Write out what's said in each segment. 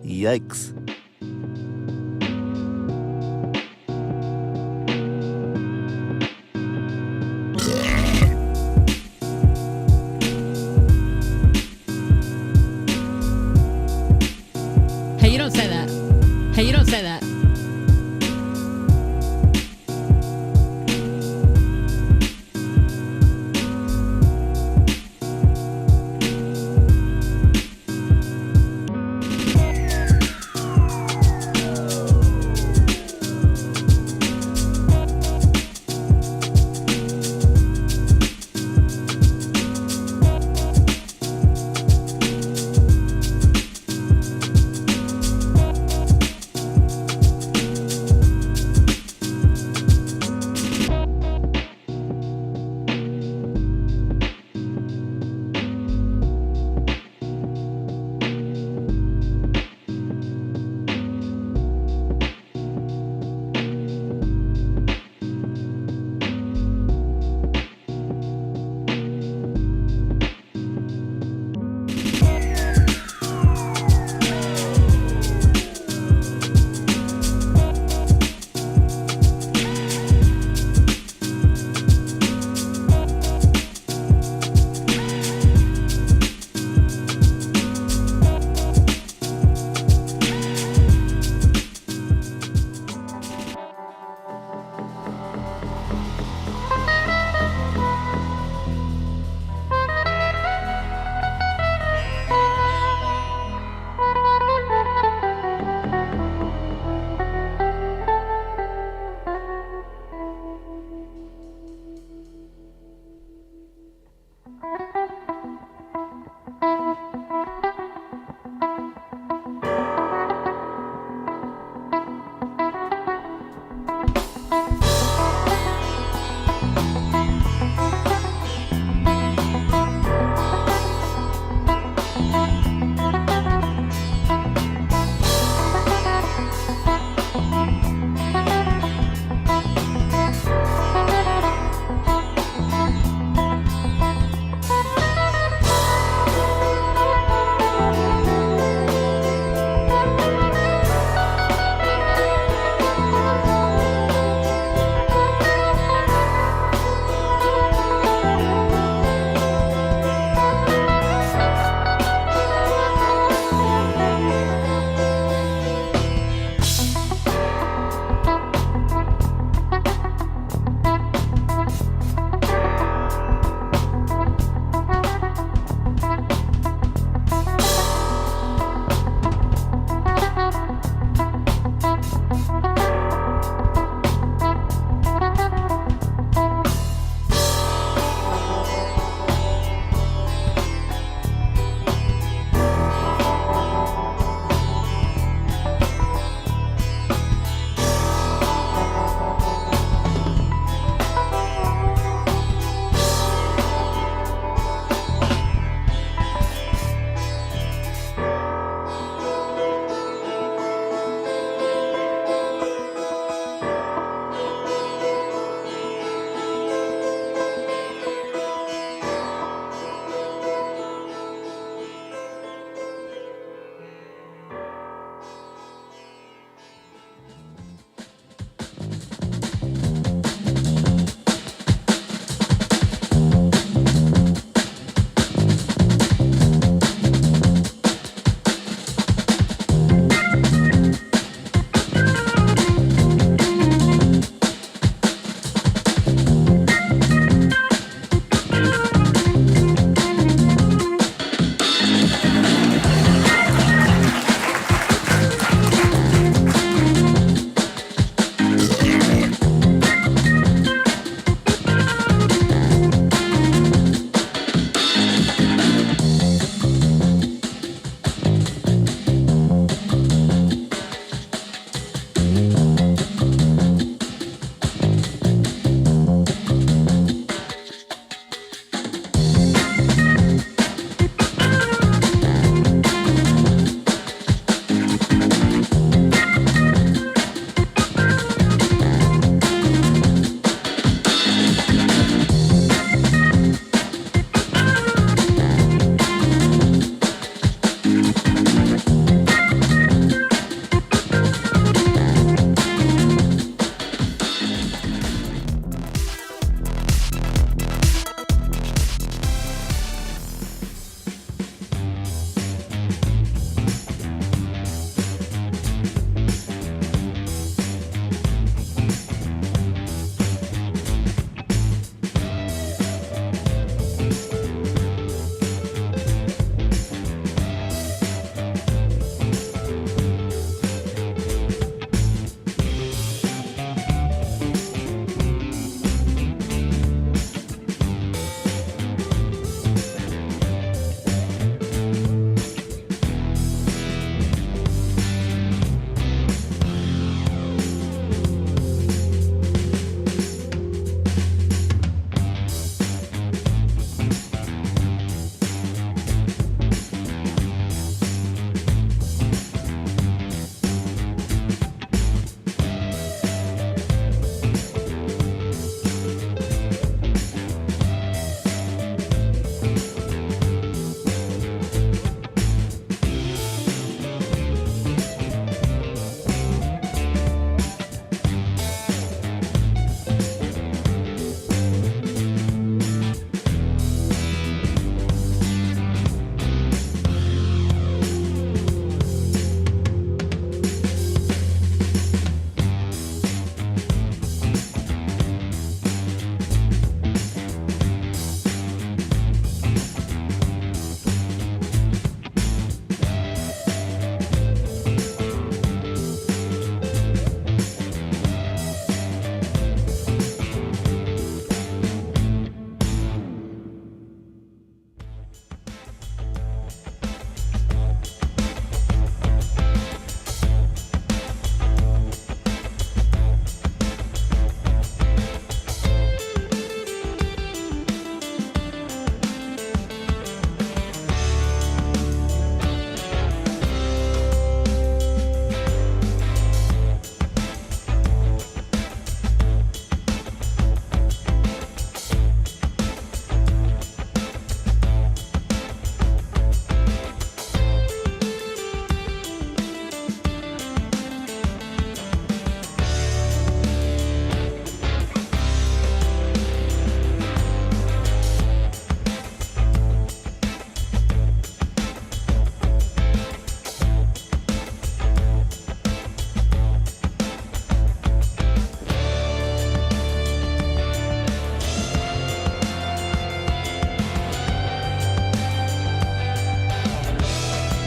Yikes. Hey, you don't say that. Hey, you don't say that.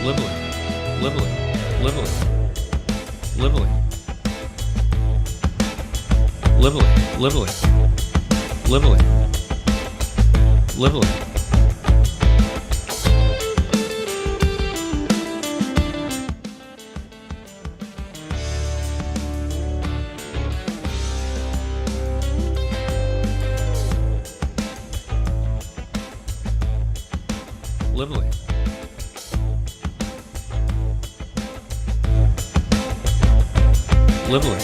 lively, lively, lively, lively, lively, lively, lively, lively. Lively. Lively.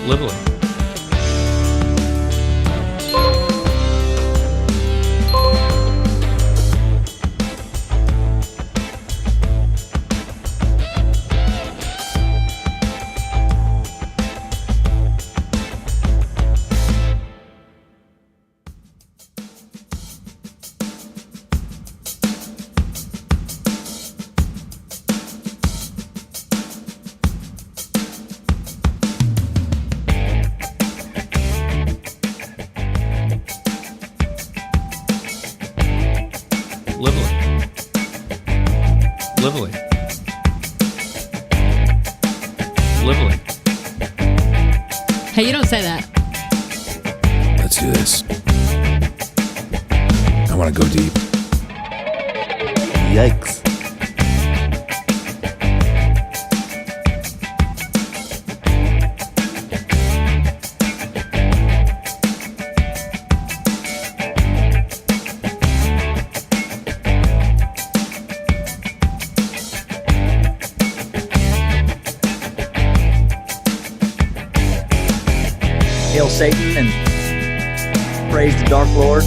Lively. Lively. Lively. Hey, you don't say that. Let's do this. I want to go deep. Yikes. Hail Satan and praise the Dark Lord.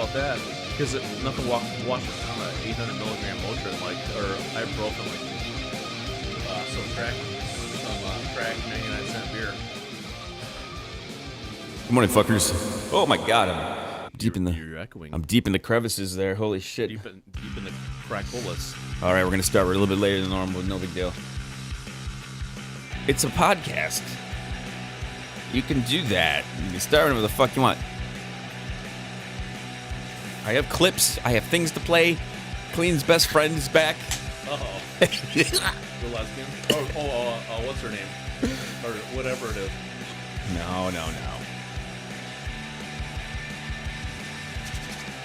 about that because nothing washes down an 800 milligram Motrin or ibuprofen some crack 99-cent beer. Good morning, fuckers. Oh my god, I'm deep in the. You're echoing. I'm deep in the crevices there. Holy shit! Deep in the crackolas. All right, we're gonna start. We're a little bit later than normal. No big deal. It's a podcast. You can do that. You can start whenever the fuck you want. I have clips. I have things to play. Clean's best friend is back. Uh-oh. The lesbian? What's her name? Or whatever it is. No.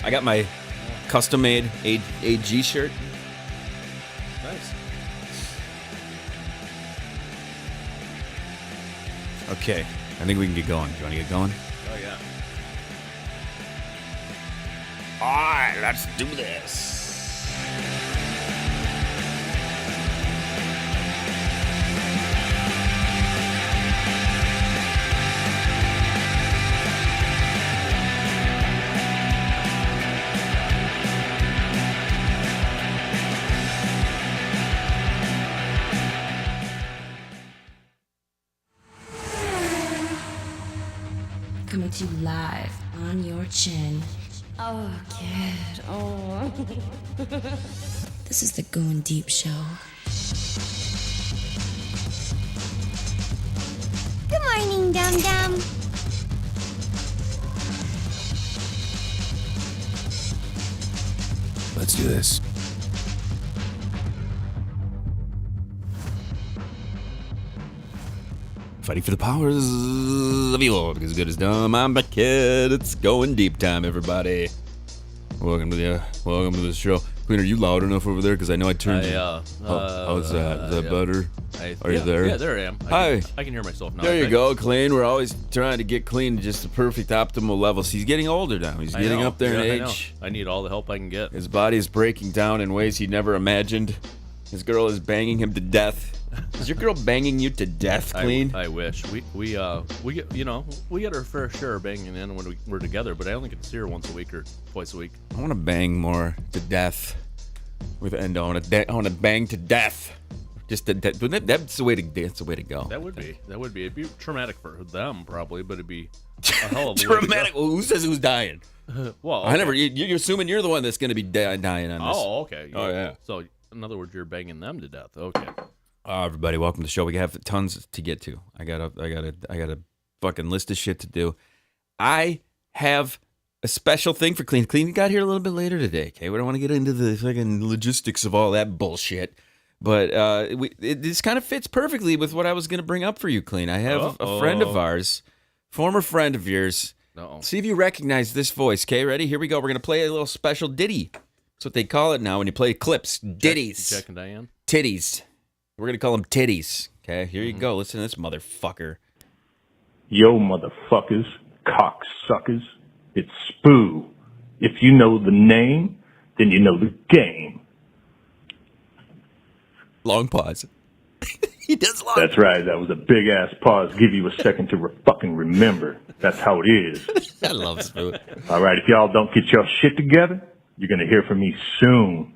I got my custom-made AG shirt. Nice. Okay, I think we can get going. Do you want to get going? Oh, yeah. All right, let's do this. Coming to you live on your chin. Oh, kid. Oh. This is the Going Deep show. Good morning, Dum Dum. Let's do this. Fighting for the powers of evil, because good is dumb. I'm a kid. It's going deep time, everybody. Welcome to the show. Clean, are you loud enough over there? Because I know I turned. How's that? Is that better? Are you there? Yeah, there I am. Hi. I can hear myself now. There you go, Clean. We're always trying to get Clean to just the perfect optimal levels. He's getting older now. He's getting up there in age. I need all the help I can get. His body is breaking down in ways he never imagined. His girl is banging him to death. Is your girl banging you to death, Clean? I wish we get our fair share of banging in when we're together, but I only get to see her once a week or twice a week. I want to bang more to death. I want to bang to death. Just that's the way to go. That would be. It'd be traumatic for them probably, but it'd be a hell of a traumatic. Well, who says who's dying? Well, okay. I never. You're assuming you're the one that's going to be dying on this. Oh, okay. Oh, yeah. So in other words, you're banging them to death. Okay. Everybody, welcome to the show. We have tons to get to. I got a fucking list of shit to do. I have a special thing for Clean. Clean got here a little bit later today. Okay, we don't want to get into the fucking logistics of all that bullshit, but this kind of fits perfectly with what I was going to bring up for you, Clean. I have a friend of ours, former friend of yours. See if you recognize this voice. Okay, ready? Here we go. We're going to play a little special ditty. That's what they call it now when you play clips. Ditties. Jack and Diane. Titties. We're going to call them titties. Okay, here you go. Listen to this motherfucker. Yo, motherfuckers, cocksuckers, it's Spoo. If you know the name, then you know the game. Long pause. He does long. That's right. That was a big-ass pause. Give you a second to fucking remember. That's how it is. I love Spoo. All right, if y'all don't get your shit together, you're going to hear from me soon.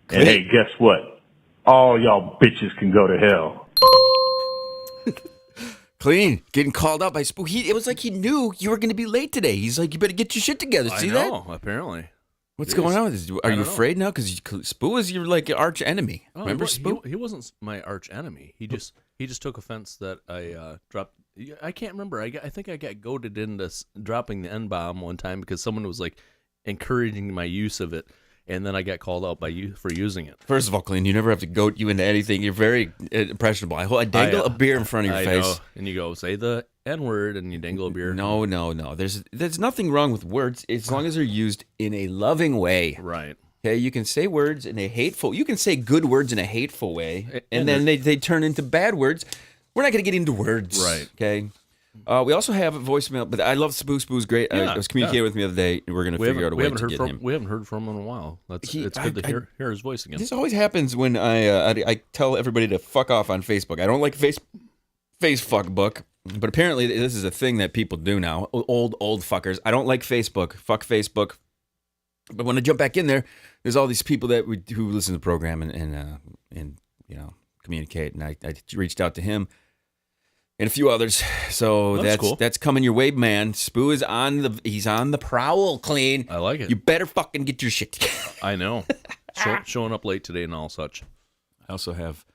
And hey, guess what? All y'all bitches can go to hell. Clean, getting called out by Spoo. It was like he knew you were going to be late today. He's like, you better get your shit together. See that? Apparently. What's going on with this? Are you afraid now? Because Spoo is your like arch enemy. Oh, remember Spoo? He wasn't my arch enemy. He just took offense that I dropped. I can't remember. I think I got goaded into dropping the N-bomb one time because someone was like encouraging my use of it. And then I got called out by you for using it. First of all, Clean, you never have to goat you into anything. You're very impressionable. I dangle a beer in front of your face. Know. And you go, say the N-word, and you dangle a beer. No. There's nothing wrong with words as long as they're used in a loving way. Right. Okay, you can say words in a hateful... You can say good words in a hateful way, and then they turn into bad words. We're not going to get into words. Right. Okay? We also have a voicemail, but I love Spoo. Spoo's great. I was communicating with him the other day. We're going to figure out a way to get him. We haven't heard from him in a while. It's good to hear his voice again. This always happens when I tell everybody to fuck off on Facebook. I don't like face fuck book, but apparently this is a thing that people do now. Old fuckers. I don't like Facebook. Fuck Facebook. But when I jump back in there, there's all these people who listen to the program and communicate. And I reached out to him and a few others. So that's cool. That's coming your way, man. Spoo is he's on the prowl, Clean. I like it. You better fucking get your shit together. I know. Showing up late today and all such. I also have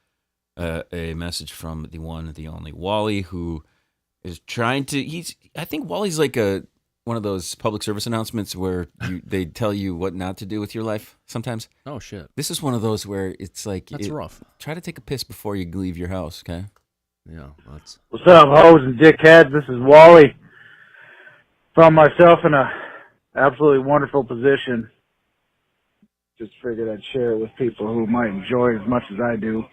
a message from the one, the only Wally, who is trying to. I think Wally's like one of those public service announcements where they tell you what not to do with your life sometimes. Oh shit. This is one of those where it's like That's rough. Try to take a piss before you leave your house, okay? Yeah, that's. What's up, hoes and dickheads? This is Wally. Found myself in a absolutely wonderful position. Just figured I'd share it with people who might enjoy it as much as I do.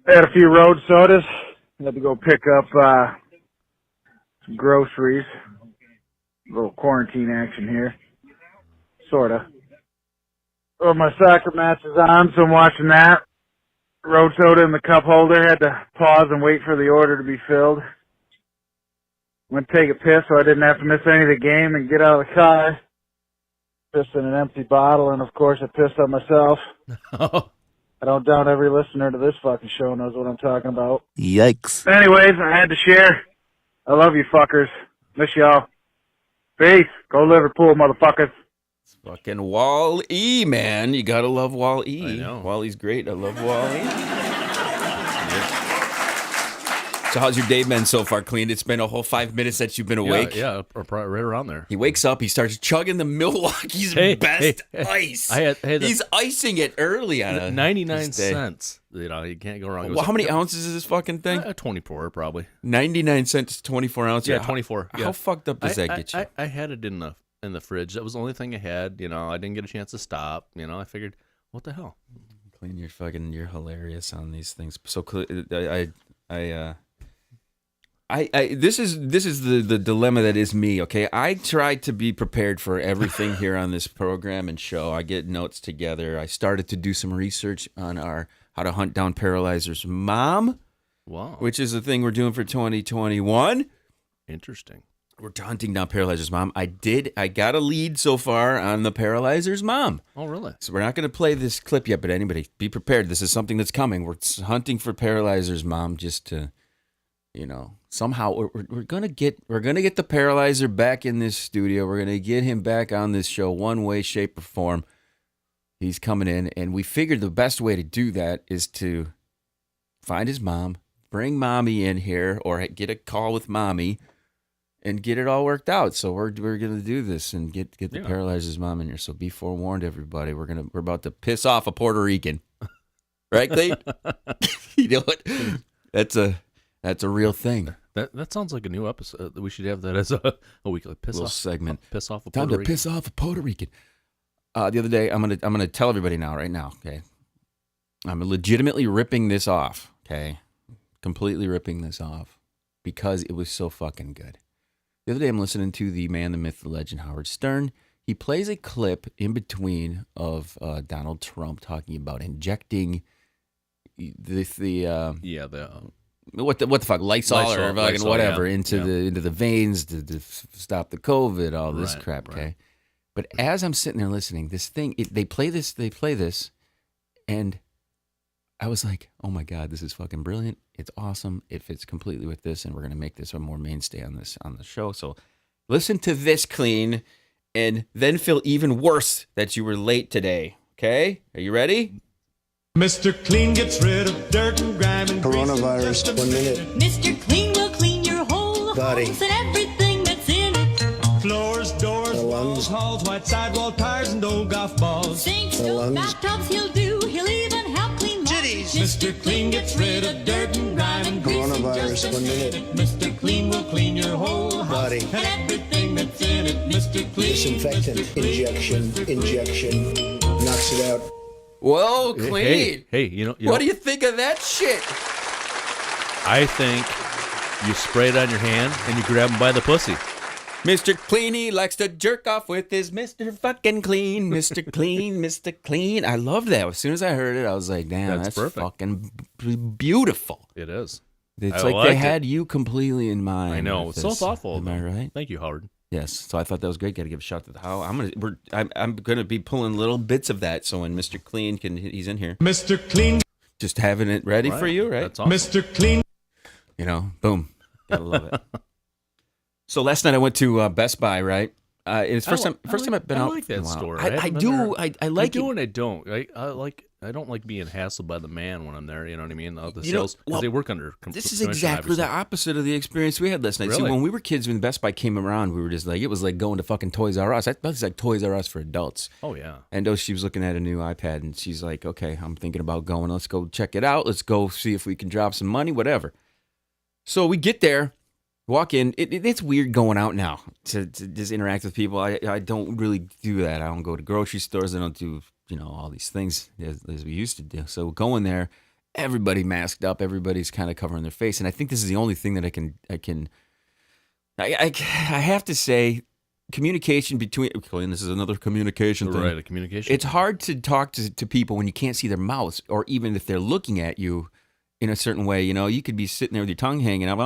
I had a few road sodas. Had to go pick up some groceries. A little quarantine action here. Sorta. Well, my soccer match is on, so I'm watching that. Road soda in the cup holder. Had to pause and wait for the order to be filled. Went to take a piss so I didn't have to miss any of the game and get out of the car. Pissed in an empty bottle, and of course I pissed on myself. I don't doubt every listener to this fucking show knows what I'm talking about. Yikes. Anyways, I had to share. I love you fuckers. Miss y'all. Peace. Go Liverpool, motherfuckers. It's fucking Wall-E, man. You gotta love Wall-E. I know. Wall-E's great. I love Wall-E. So how's your day been so far, Clean? It's been a whole 5 minutes that you've been awake. Yeah, or probably right around there. He wakes up, he starts chugging the Milwaukee's best ice. He's icing it early on a 99 this day. cents. You can't go wrong. It was Well, how many ounces is this fucking thing? 24 probably. 99 cents, 24 ounces. Yeah, 24. How Yeah. fucked up does that get you? I had it in the fridge. That was the only thing I had. I didn't get a chance to stop. I figured, what the hell? Clean, you're hilarious on these things. So this is the dilemma that is me, okay? I try to be prepared for everything here on this program and show. I get notes together. I started to do some research on our How to Hunt Down Paralyzer's Mom. Wow. Which is the thing we're doing for 2021. Interesting. We're hunting down Paralyzer's Mom. I got a lead so far on the Paralyzer's Mom. Oh, really? So we're not going to play this clip yet, but anybody be prepared. This is something that's coming. We're hunting for Paralyzer's Mom just to, somehow we're gonna get the Paralyzer back in this studio. We're gonna get him back on this show one way, shape, or form. He's coming in, and we figured the best way to do that is to find his mom, bring mommy in here, or get a call with mommy, and get it all worked out. So we're gonna do this and get the Paralyzer's Mom in here. So be forewarned, everybody. We're about to piss off a Puerto Rican, right, Clayton? You know what? That's a real thing. That sounds like a new episode. We should have that as a weekly little segment. Piss off a Time Puerto to Rican. piss off a Puerto Rican. The other day, I'm gonna tell everybody right now. Okay, I'm legitimately ripping this off. Okay, completely ripping this off because it was so fucking good. The other day, I'm listening to the man, the myth, the legend, Howard Stern. He plays a clip in between of Donald Trump talking about injecting what the fuck, Lysol or fucking whatever into the veins to stop the COVID, all this crap. Okay, right. But as I'm sitting there listening, this thing they play this, and I was like, oh my god, this is fucking brilliant. It's awesome. It fits completely with this, and we're gonna make this a more mainstay on the show. So listen to this, Clean, and then feel even worse that you were late today. Okay, are you ready? Mr. Clean gets rid of dirt and grime and coronavirus, 1 minute. Mr. Clean will clean your whole body house and everything that's in it. Floors, doors, walls, halls, white sidewall tires, and old golf balls. Sinks, stoves, bathtubs he'll do. He'll even help clean cities. Mr. Clean gets rid of dirt and grime and grease in just a 1 minute. Mr. Clean will clean your whole house body and everything that's in it. Mr. Clean. Disinfectant, injection, knocks it out. Whoa, Clean. Hey, what do you think of that shit? I think you spray it on your hand and you grab him by the pussy. Mr. Cleany likes to jerk off with his Mr. fucking Clean. Mr. Clean, Mr. Clean. I love that. As soon as I heard it, I was like, damn, that's fucking beautiful. It is. It's like they had you completely in mind. I know. It's so thoughtful. Am I right? Thank you, Howard. Yes. So I thought that was great. Got to give a shout to the how. I'm gonna be pulling little bits of that. So when Mr. Clean he's in here. Mr. Clean. Just having it ready for you, right? That's awesome. Mr. Clean. You know, boom. Gotta love it. So last night I went to Best Buy, right? It's first time I've been out. I like that store. I do. I like I do it. and I don't. I don't like being hassled by the man when I'm there. You know what I mean? The You know, sales because they work under. This is commission, exactly the obviously. opposite of the experience we had last night. See, Really? when we were kids, when Best Buy came around, we were just like, it was like going to fucking Toys R Us. I thought it was like Toys R Us for adults. Oh yeah. And she was looking at a new iPad, and she's like, okay, I'm thinking about going. Let's go check it out. Let's go see if we can drop some money, whatever. So we get there, walk in. It's weird going out now to just interact with people. I don't really do that. I don't go to grocery stores. I don't do, all these things as we used to do. So going there, everybody masked up. Everybody's kind of covering their face. And I think this is the only thing that I have to say, communication between, and this is another communication thing. Right, a communication. It's hard to talk to people when you can't see their mouths, or even if they're looking at you in a certain way. You could be sitting there with your tongue hanging out,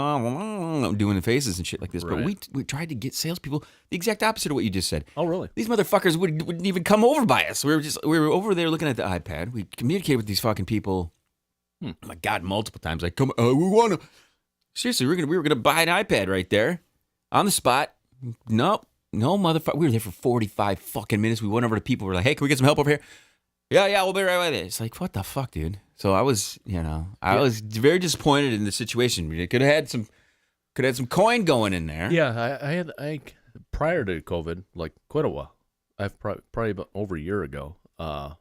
doing the faces and shit like this. Right. But we tried to get salespeople the exact opposite of what you just said. Oh, really? These motherfuckers wouldn't even come over by us. We were over there looking at the iPad. We communicated with these fucking people. Oh my God, multiple times. Like, come, we want to. Seriously, we were gonna buy an iPad right there, on the spot. Nope, no motherfucker. We were there for 45 fucking minutes. We went over to people. We're like, hey, can we get some help over here? Yeah, we'll be right with it. It's like, what the fuck, dude? So I was, I was very disappointed in the situation. We could have had some coin going in there. Yeah, I prior to COVID, like quite a while. I've probably about over a year ago. Who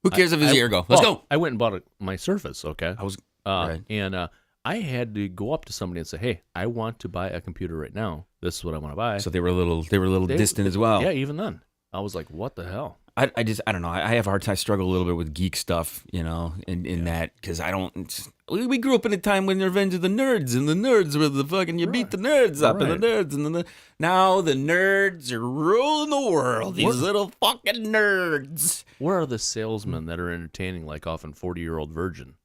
cares if it's a year ago? Let's go. I went and bought my Surface. Okay, I was right. And I had to go up to somebody and say, "Hey, I want to buy a computer right now. This is what I want to buy." So they were a little distant as well. Yeah, even then, I was like, "What the hell?" I don't know. I have a hard time. I struggle a little bit with geek stuff, in that, because I don't. We grew up in a time when Revenge of the Nerds, and the nerds were the fucking, you beat the nerds up, and the nerds, and now the nerds are ruling the world. These little fucking nerds. Where are the salesmen that are entertaining like often 40-year-old virgin?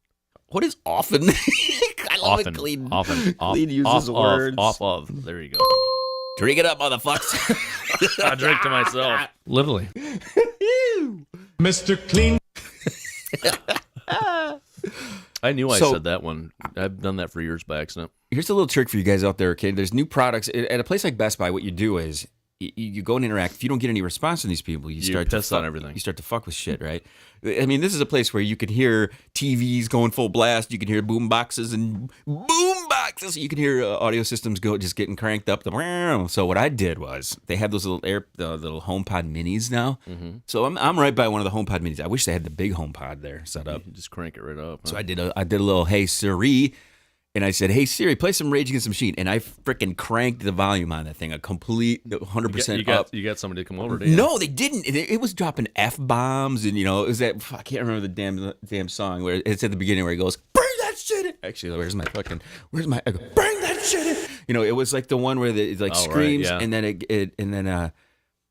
What is often? I love it. Clean. Clean uses words. Off of. There you go. Drink it up, motherfuckers. I drink to myself. Literally. Mr. Clean. I knew I said that one. I've done that for years by accident. Here's a little trick for you guys out there, okay? There's new products. At a place like Best Buy, what you do is you go and interact. If you don't get any response from these people, you start to piss on everything. You start to fuck with shit, right? I mean, this is a place where you can hear TVs going full blast. You can hear boom boxes. You can hear audio systems just getting cranked up. So what I did was, they have those little little HomePod minis now. Mm-hmm. So I'm right by one of the HomePod minis. I wish they had the big HomePod there set up. You just crank it right up. Huh? So I did a little Hey Siri. And I said, hey, Siri, play some Rage Against the Machine. And I freaking cranked the volume on that thing, a complete 100% up. You got somebody to come over, didn't you? No, they didn't. It was dropping F-bombs. And, it was that, I can't remember the damn song where it's at the beginning where he goes, bring that shit in. Actually, I go, bring that shit in. It was like the one where it like screams, right, yeah. and then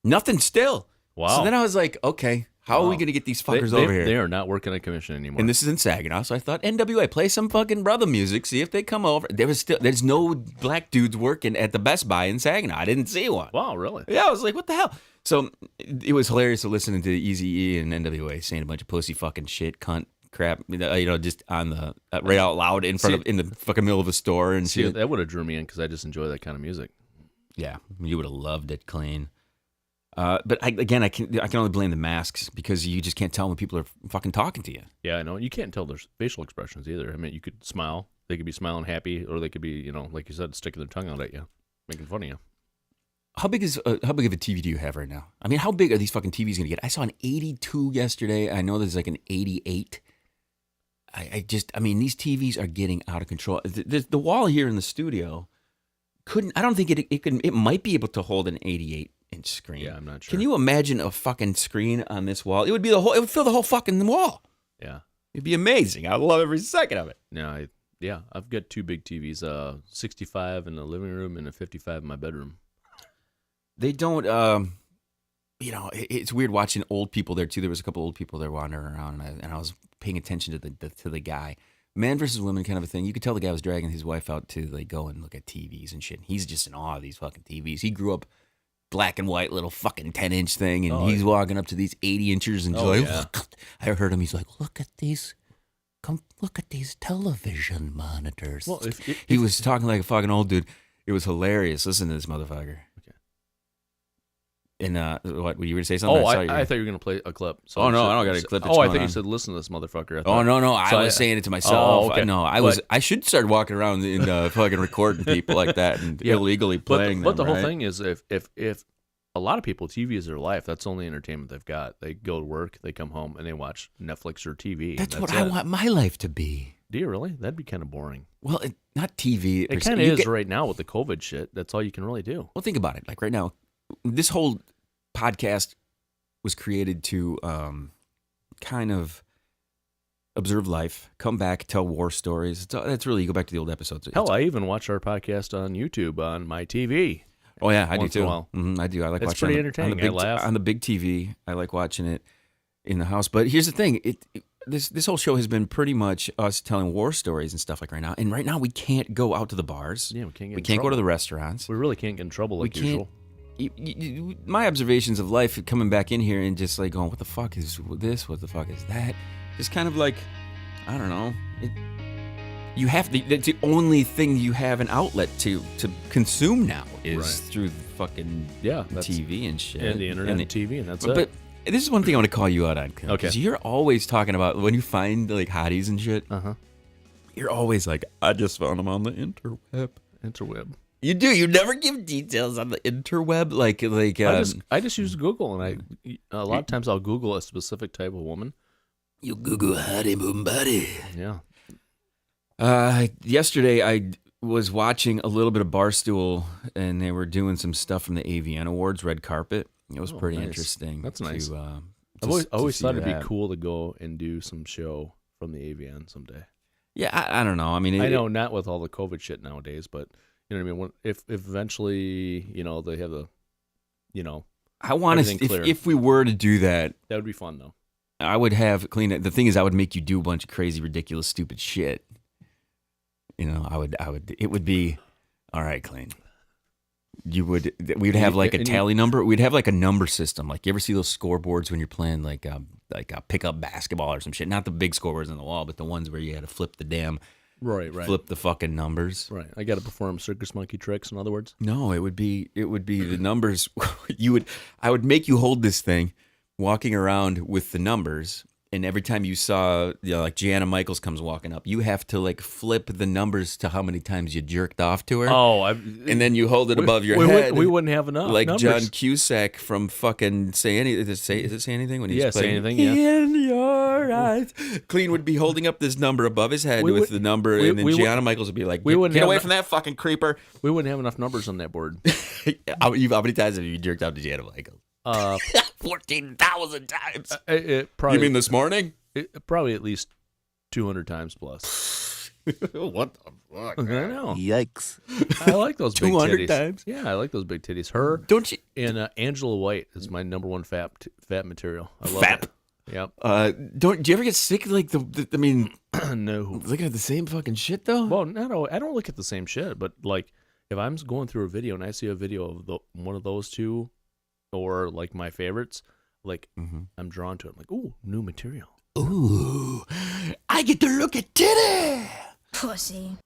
nothing still. Wow. So then I was like, okay. How are we going to get these fuckers over here? They are not working on commission anymore. And this is in Saginaw, so I thought, NWA, play some fucking brother music, see if they come over. There's no black dudes working at the Best Buy in Saginaw. I didn't see one. Wow, really? Yeah, I was like, what the hell? So it was hilarious to listening to Eazy-E and NWA saying a bunch of pussy fucking shit, cunt, crap, just on the right out loud in the fucking middle of a store and shit. That would have drew me in because I just enjoy that kind of music. Yeah, you would have loved it, Clean. But I can only blame the masks, because you just can't tell when people are fucking talking to you. Yeah, I know. You can't tell their facial expressions either. I mean, you could smile. They could be smiling happy, or they could be, like you said, sticking their tongue out at you, making fun of you. How big of a TV do you have right now? I mean, how big are these fucking TVs going to get? I saw an 82 yesterday. I know there's like an 88. I mean, these TVs are getting out of control. The wall here in the studio I don't think it might be able to hold an 88-inch screen. Yeah, I'm not sure. Can you imagine a fucking screen on this wall? It would fill the whole fucking wall. Yeah. It'd be amazing. I would love every second of it. Yeah, I've got two big TVs, 65 in the living room and a 55 in my bedroom. They don't, it's weird watching old people there too. There was a couple old people there wandering around, and I was paying attention to the guy. man versus women kind of a thing. You could tell the guy was dragging his wife out to like go and look at TVs and shit. He's just in awe of these fucking TVs. He grew up black and white little fucking 10-inch thing, and he's walking up to these 80 inches and like, look. I heard him. He's like, look at these. Come look at these television monitors. Well, he was talking like a fucking old dude. It was hilarious. Listen to this motherfucker. Okay. And what were you going to say something? I thought you were going to play a clip. So I don't got a clip. I thought you said listen to this motherfucker. No. I was saying it to myself. Okay. No, I should start walking around and fucking recording people like that and illegally playing them. But the whole right? thing is, if a lot of people, TV is their life. That's the only entertainment they've got. They go to work, they come home, and they watch Netflix or TV. That's what I want my life to be. Do you really? That'd be kind of boring. Well, not TV. It kind of is right now with the COVID shit. That's all you can really do. Well, think about it. Like right now, this whole podcast was created to kind of observe life, come back, tell war stories. That's really, you go back to the old episodes. Hell, I even watch our podcast on YouTube on my TV. Oh yeah, I do too. I do. I like watching. It's pretty entertaining. I laugh on the big TV. I like watching it in the house. But here's the thing: this whole show has been pretty much us telling war stories and stuff like right now. And right now we can't go out to the bars. Yeah, we can't. We can't go to the restaurants. We really can't get in trouble like usual. My observations of life coming back in here and just like going, what the fuck is this? What the fuck is that? Just kind of like, I don't know. You have to. That's the only thing you have an outlet to consume now is through the fucking TV and shit, and the internet and TV, and that's it. But this is one thing I want to call you out on, okay? Because you're always talking about when you find like hotties and shit. You're always like, I just found them on the interweb. You do. You never give details on the interweb, like. I just use Google, and a lot of times I'll Google a specific type of woman. You Google hottie boom buddy. Yeah. Yesterday I was watching a little bit of Barstool, and they were doing some stuff from the AVN Awards, red carpet. It was pretty interesting. That's nice. I've always thought it'd be cool to go and do some show from the AVN someday. Yeah, I don't know. I mean, I know not with all the COVID shit nowadays, but you know what I mean. If eventually, they have the, I want to. If we were to do that, that would be fun though. I would have clean it. The thing is, I would make you do a bunch of crazy, ridiculous, stupid shit. I would. It would be all right, clean. We'd have like a tally number. We'd have like a number system. Like you ever see those scoreboards when you're playing like a pickup basketball or some shit? Not the big scoreboards on the wall, but the ones where you had to flip the damn. Right. Flip the fucking numbers. Right. I got to perform circus monkey tricks. In other words. No, it would be the numbers. I would make you hold this thing, walking around with the numbers. And every time you saw, like Gianna Michaels comes walking up, you have to like flip the numbers to how many times you jerked off to her. And then you hold it above your head. We wouldn't have enough. Like numbers. John Cusack from fucking Say Anything. Does it Say Anything when he's playing? Say Anything. Yeah. In your eyes. Clean would be holding up this number above his head with the number, and then Gianna Michaels would be like, "Get away from that fucking creeper." We wouldn't have enough numbers on that board. How many times have you jerked off to Gianna Michaels? 14,000 times. Probably, you mean this morning? Probably at least 200 times plus. What the fuck? I know. Yikes. I like those big 200 titties. times? Yeah, I like those big titties. Her, don't you? And Angela White is my number one fat material. I love Fap. it. Yep. Do you ever get sick? Like I mean, no. Looking at the same fucking shit though. Well, no, I don't look at the same shit. But like, if I'm going through a video and I see a video of one of those two, or like my favorites, like I'm drawn to it. I'm like, ooh, new material. Ooh, I get to look at titty. Pussy.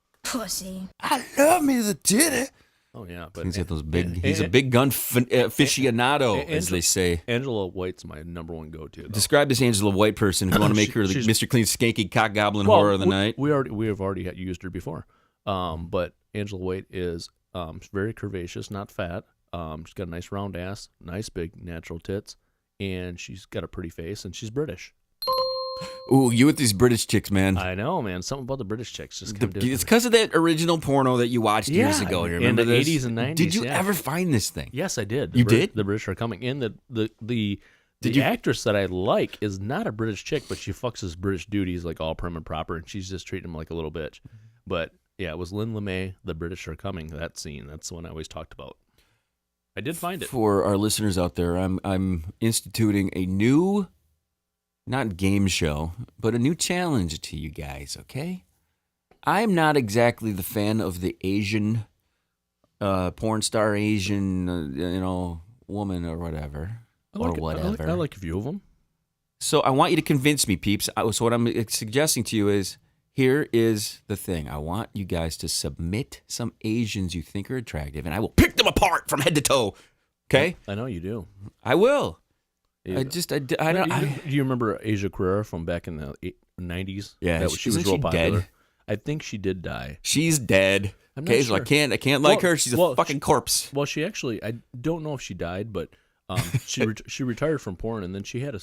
I love me the titty. Oh yeah, but he's got those big. He's a big gun aficionado, as they say. Angela White's my number one go-to. Describe this Angela White person if you want to make her the Mr. Clean skanky cock goblin horror of the night. We have already used her before, but Angela White is very curvaceous, not fat. She's got a nice round ass, nice big natural tits, and she's got a pretty face, and she's British. Ooh, you with these British chicks, man. I know, man. Something about the British chicks just come It's because of that original porno that you watched years ago. You remember in the this? 80s and 90s. Did you ever find this thing? Yes, I did. You did? The British Are Coming. And the actress that I like is not a British chick, but she fucks this British dude. He's like all prim and proper, and she's just treating him like a little bitch. But yeah, it was Lynn LeMay, The British Are Coming. That scene. That's the one I always talked about. I did find it. For our listeners out there, I'm instituting a new, not game show, but a new challenge to you guys, okay? I'm not exactly the fan of the Asian porn star, Asian, woman or whatever. I whatever. I like a few of them. So I want you to convince me, peeps. So what I'm suggesting to you is, here is the thing. I want you guys to submit some Asians you think are attractive, and I will pick them apart from head to toe. Okay? I know you do. I will. Yeah. Do you remember Asia Carrera from back in the 90s? Yeah, she was real popular. Dead? I think she did die. She's dead. I'm okay, not so sure. I can't like her. She's a fucking corpse. Well, she actually, I don't know if she died, but she retired from porn, and then she had a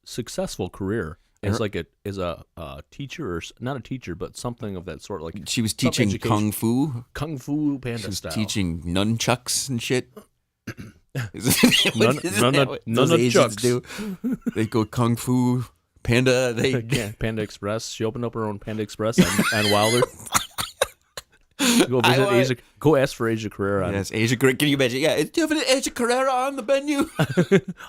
successful career as a teacher, or not a teacher, but something of that sort. Like she was teaching kung fu panda she was style. Teaching nunchucks and shit. None of Asians do. They go kung fu panda. Panda Express. She opened up her own Panda Express on Wilder. Go visit Asia. Go ask for Asia Carrera. Yes, Asia Carrera. Can you imagine? Yeah, do you have an Asia Carrera on the menu?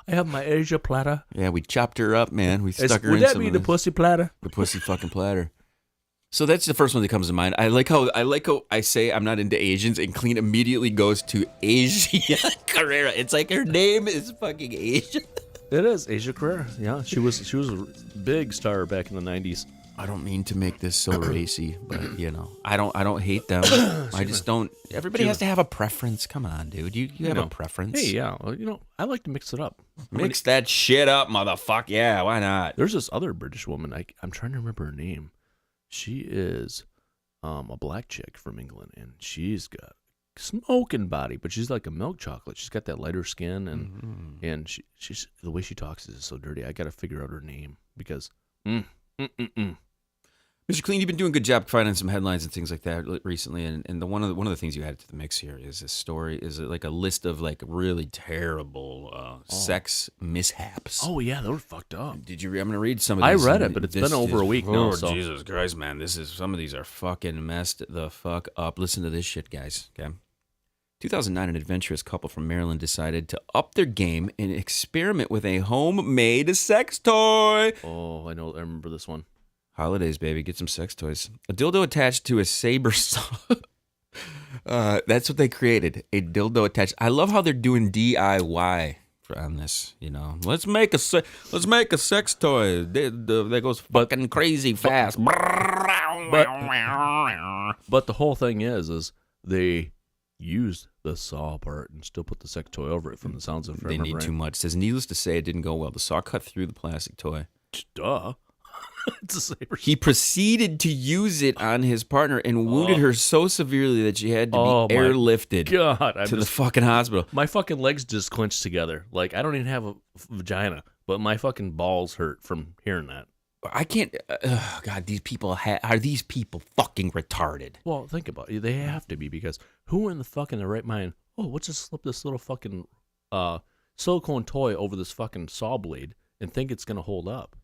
I have my Asia platter. Yeah, we chopped her up, man. We stuck her in. Would that be the pussy platter? The pussy fucking platter. So that's the first one that comes to mind. I like how I say I'm not into Asians, and Clean immediately goes to Asia Carrera. It's like her name is fucking Asia. It is Asia Carrera. Yeah, she was a big star back in the 90s. I don't mean to make this so racy, but I don't hate them. I just don't. Everybody has to have a preference. Come on, dude. You have a preference. Hey, yeah. Well, I like to mix it up. Mix that shit up, motherfucker. Yeah, why not? There's this other British woman. I'm trying to remember her name. She is a black chick from England, and she's got smoking body, but she's like a milk chocolate. She's got that lighter skin, and she's the way she talks is so dirty. I got to figure out her name because. Mr. Clean, you've been doing a good job finding some headlines and things like that recently, and one of the things you added to the mix here is like a list of like really terrible sex mishaps. Oh yeah, they were fucked up. Did you? I'm gonna read some of these. I read it, but it's been over a week now. So. Jesus Christ, man, some of these are fucking messed the fuck up. Listen to this shit, guys. Okay. 2009, an adventurous couple from Maryland decided to up their game and experiment with a homemade sex toy. Oh, I remember this one. Holidays, baby. Get some sex toys. A dildo attached to a saber saw. That's what they created. A dildo attached. I love how they're doing DIY on this. Let's make a sex toy that goes fucking crazy fast. But the whole thing is they used the saw part and still put the sex toy over it. From the sounds of it, they need too much. It says, needless to say, it didn't go well. The saw cut through the plastic toy. Duh. It's a saber. He proceeded to use it on his partner and wounded her so severely that she had to be airlifted to the fucking hospital. My fucking legs just clenched together. Like, I don't even have a vagina, but my fucking balls hurt from hearing that. I can't. God, these people are these people fucking retarded? Well, think about it. They have to be, because who in the fucking the right mind? Oh, let's just slip this little fucking silicone toy over this fucking saw blade and think it's gonna hold up.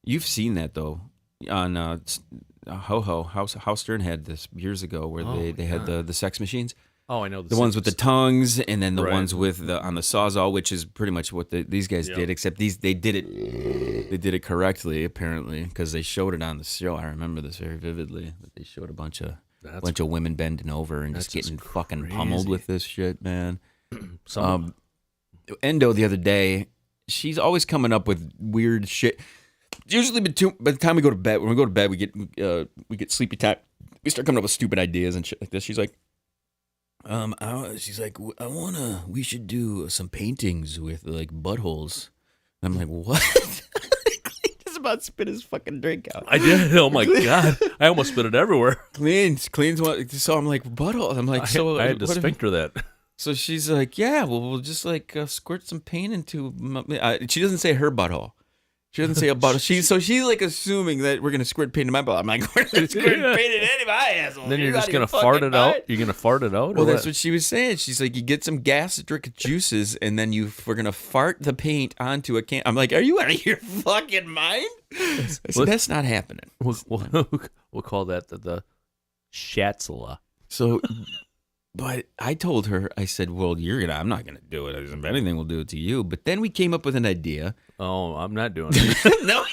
You've seen that though on How Stern had this years ago, where they had the sex machines. Oh, I know the ones with the tongues, and then the ones with on the Sawzall, which is pretty much what these guys did, except they did it correctly apparently, because they showed it on the show. I remember this very vividly. They showed a bunch of women bending over and just getting fucking pummeled with this shit, man. Endo the other day, she's always coming up with weird shit. Usually, by the time we go to bed, when we go to bed, we get sleepy time. We start coming up with stupid ideas and shit like this. She's like, we should do some paintings with like buttholes. And I'm like, what? He just about spit his fucking drink out. I did. Oh my God! I almost spit it everywhere. Cleans. So I'm like, butthole. I'm like, I had to sphincter that. So she's like, yeah, well, we'll just like squirt some paint into. She doesn't say her butthole. She doesn't say a bottle. She's like assuming that we're gonna squirt paint in my bottle. I'm like, we're not squirting paint in any of my assholes. Then you're just gonna fart it out. You're gonna fart it out. Well, that's what she was saying. She's like, you get some gastric juices, and then we're gonna fart the paint onto a can. I'm like, are you out of your fucking mind? I said, that's not happening. We'll call that the Schatzela. So. But I told her, I said, well, I'm not going to do it. If anything, we'll do it to you. But then we came up with an idea. Oh, I'm not doing it. No,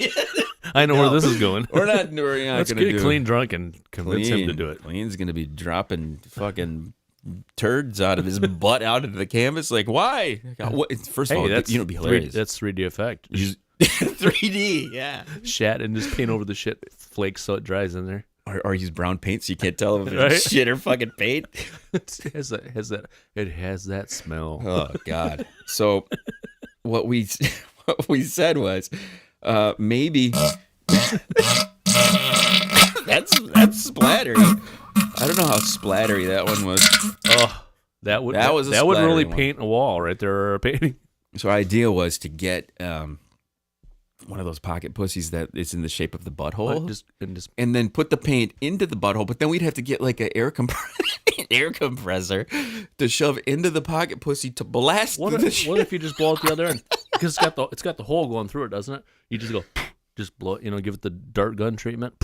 I know where this is going. We're not going Let's to get do Clean drunk and convince him to do it. Clean's going to be dropping fucking turds out of his butt out into the canvas. Like, why? First of all, that's, you know, it'd be hilarious. That's 3D effect. 3D, yeah. Shat and just paint over the shit flakes so it dries in there. Or use brown paint so you can't tell if Right? it's shit or fucking paint. It has that smell. Oh God! So what we said was maybe that's splattery. I don't know how splattery that one was. Oh, that would really paint a wall right there or a painting. So our idea was to get one of those pocket pussies that is in the shape of the butthole, and then put the paint into the butthole. But then we'd have to get like an air compressor to shove into the pocket pussy to blast. What if you just blow it the other end? Because it's got the hole going through it, doesn't it? You just go, just blow it. You know, give it the dart gun treatment.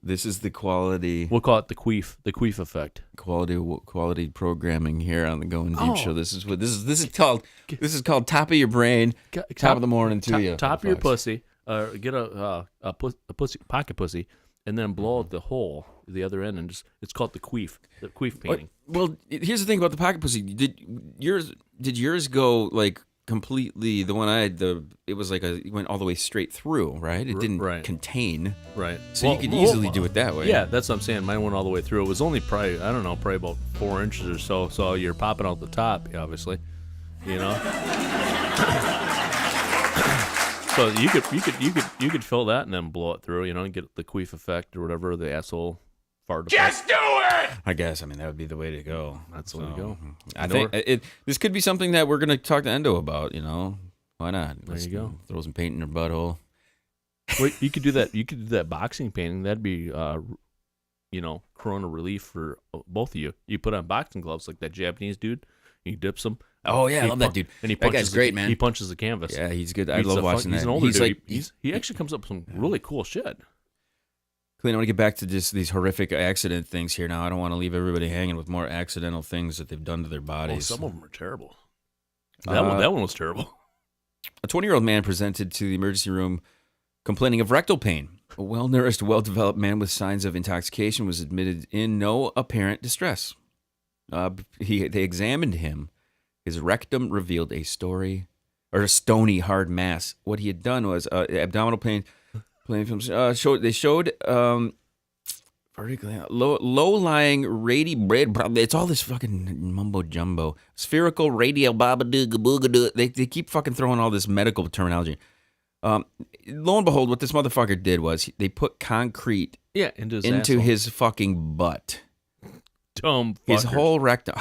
This is the quality. We'll call it the queef effect. Quality programming here on the Going Deep show. This is called top of your brain, top of the morning to you. Top of your pussy. Get a pussy, pocket pussy, and then blow out the hole the other end, and it's called the queef painting. Well, here's the thing about the pocket pussy. Did yours go like completely? The one I had, it was like it went all the way straight through, right? It didn't contain, right? So you could easily do it that way. Yeah, that's what I'm saying. Mine went all the way through. It was only probably about 4 inches or so. So you're popping out the top, obviously, you know. So you could fill that and then blow it through, you know, and get the queef effect or whatever, the asshole fart effect. Just do it! I guess. I mean, that would be the way to go. That's the way to go. I think this could be something that we're going to talk to Endo about, you know. Why not? There you go. Throw some paint in her butthole. Well, you could do that. You could do that boxing painting. That'd be, corona relief for both of you. You put on boxing gloves like that Japanese dude. He dips them. Oh yeah, I love that dude. And that guy's great, man. He punches the canvas. Yeah, he's good. I love watching that. He's an older dude. He actually comes up with some really cool shit. Clean, I want to get back to just these horrific accident things here now. I don't want to leave everybody hanging with more accidental things that they've done to their bodies. Oh, some of them are terrible. That one was terrible. A 20-year-old man presented to the emergency room complaining of rectal pain. A well-nourished, well-developed man with signs of intoxication was admitted in no apparent distress. They examined him. His rectum revealed a stony hard mass. What he had done was abdominal pain. They showed low-lying it's all this fucking mumbo jumbo. Spherical radial babadoo. They keep fucking throwing all this medical terminology. Lo and behold, what this motherfucker did was they put concrete into his fucking butt. Dumb fucker. His whole rectum.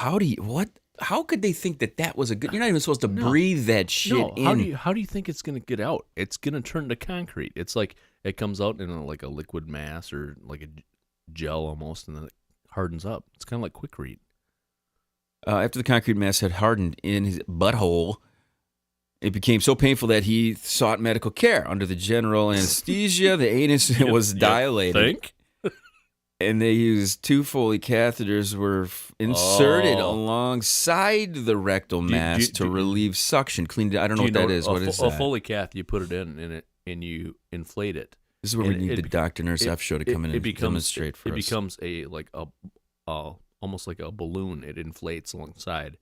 How could they think that was a good? You're not even supposed to breathe that shit in. How do you think it's gonna get out? It's gonna turn to concrete. It's like it comes out in like a liquid mass or like a gel almost, and then it hardens up. It's kind of like Quikrete. After the concrete mass had hardened in his butthole, it became so painful that he sought medical care. Under the general anesthesia, the anus was dilated. Think? And they used 2 Foley catheters were inserted alongside the rectal mass to relieve suction. Cleaned. I don't know what that is. What is that? A Foley cath, you put it in it, and you inflate it. This is where we need the Dr. Nurse F show to come in and demonstrate for us. It becomes almost like a balloon. It inflates alongside.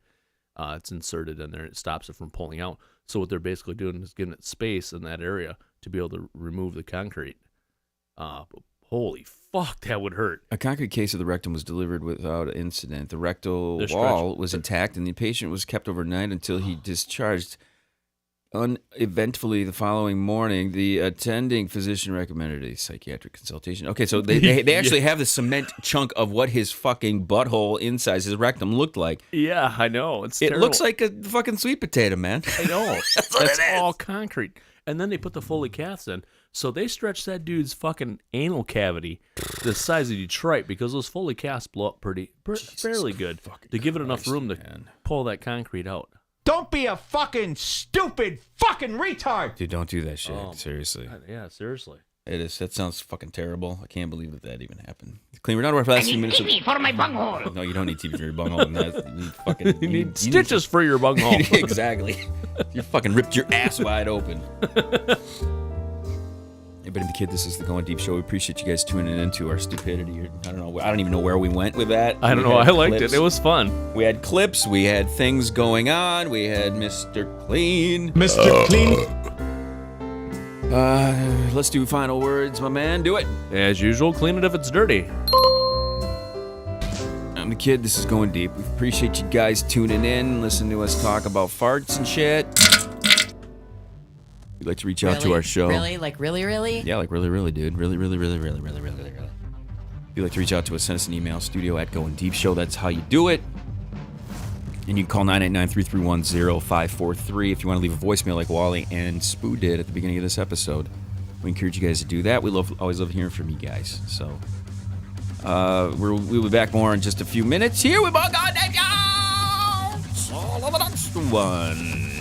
It's inserted in there. It stops it from pulling out. So what they're basically doing is giving it space in that area to be able to remove the concrete. Holy fuck, that would hurt. A concrete case of the rectum was delivered without incident. The rectal wall was intact, and the patient was kept overnight until he discharged. Uneventfully, the following morning, the attending physician recommended a psychiatric consultation. Okay, so they actually have the cement chunk of what his fucking butthole inside his rectum looked like. Yeah, I know. It looks like a fucking sweet potato, man. I know. That's all concrete. And then they put the Foley caths in. So they stretched that dude's fucking anal cavity the size of Detroit because those Foley caths blow up fairly good to give it enough room to pull that concrete out. Don't be a fucking stupid fucking retard. Dude, don't do that shit. Seriously. Yeah, seriously. It is. That sounds fucking terrible. I can't believe that even happened. Clean. We're not for the last few minutes. TV for my bunghole. No, you don't need TV for your bunghole. You need stitches for your bunghole. Exactly. You fucking ripped your ass wide open. Hey, but the kid, this is the Going Deep Show. We appreciate you guys tuning into our stupidity. I don't even know where we went with that. I don't know. I liked it. It was fun. We had clips. We had things going on. We had Mr. Clean. Mr. Clean. Let's do final words, my man. Do it. As usual, clean it if it's dirty. I'm the kid. This is Going Deep. We appreciate you guys tuning in, listening to us talk about farts and shit. If you'd like to reach out to our show. Really? Like really? Yeah, like really, dude. Really. If you'd like to reach out to us, send us an email, studio@goindeepshow. That's how you do it. And you can call 989-331-0543 if you want to leave a voicemail like Wally and Spoo did at the beginning of this episode. We encourage you guys to do that. We always love hearing from you guys. So we'll be back more in just a few minutes here with more goddamn shows. All of the next one.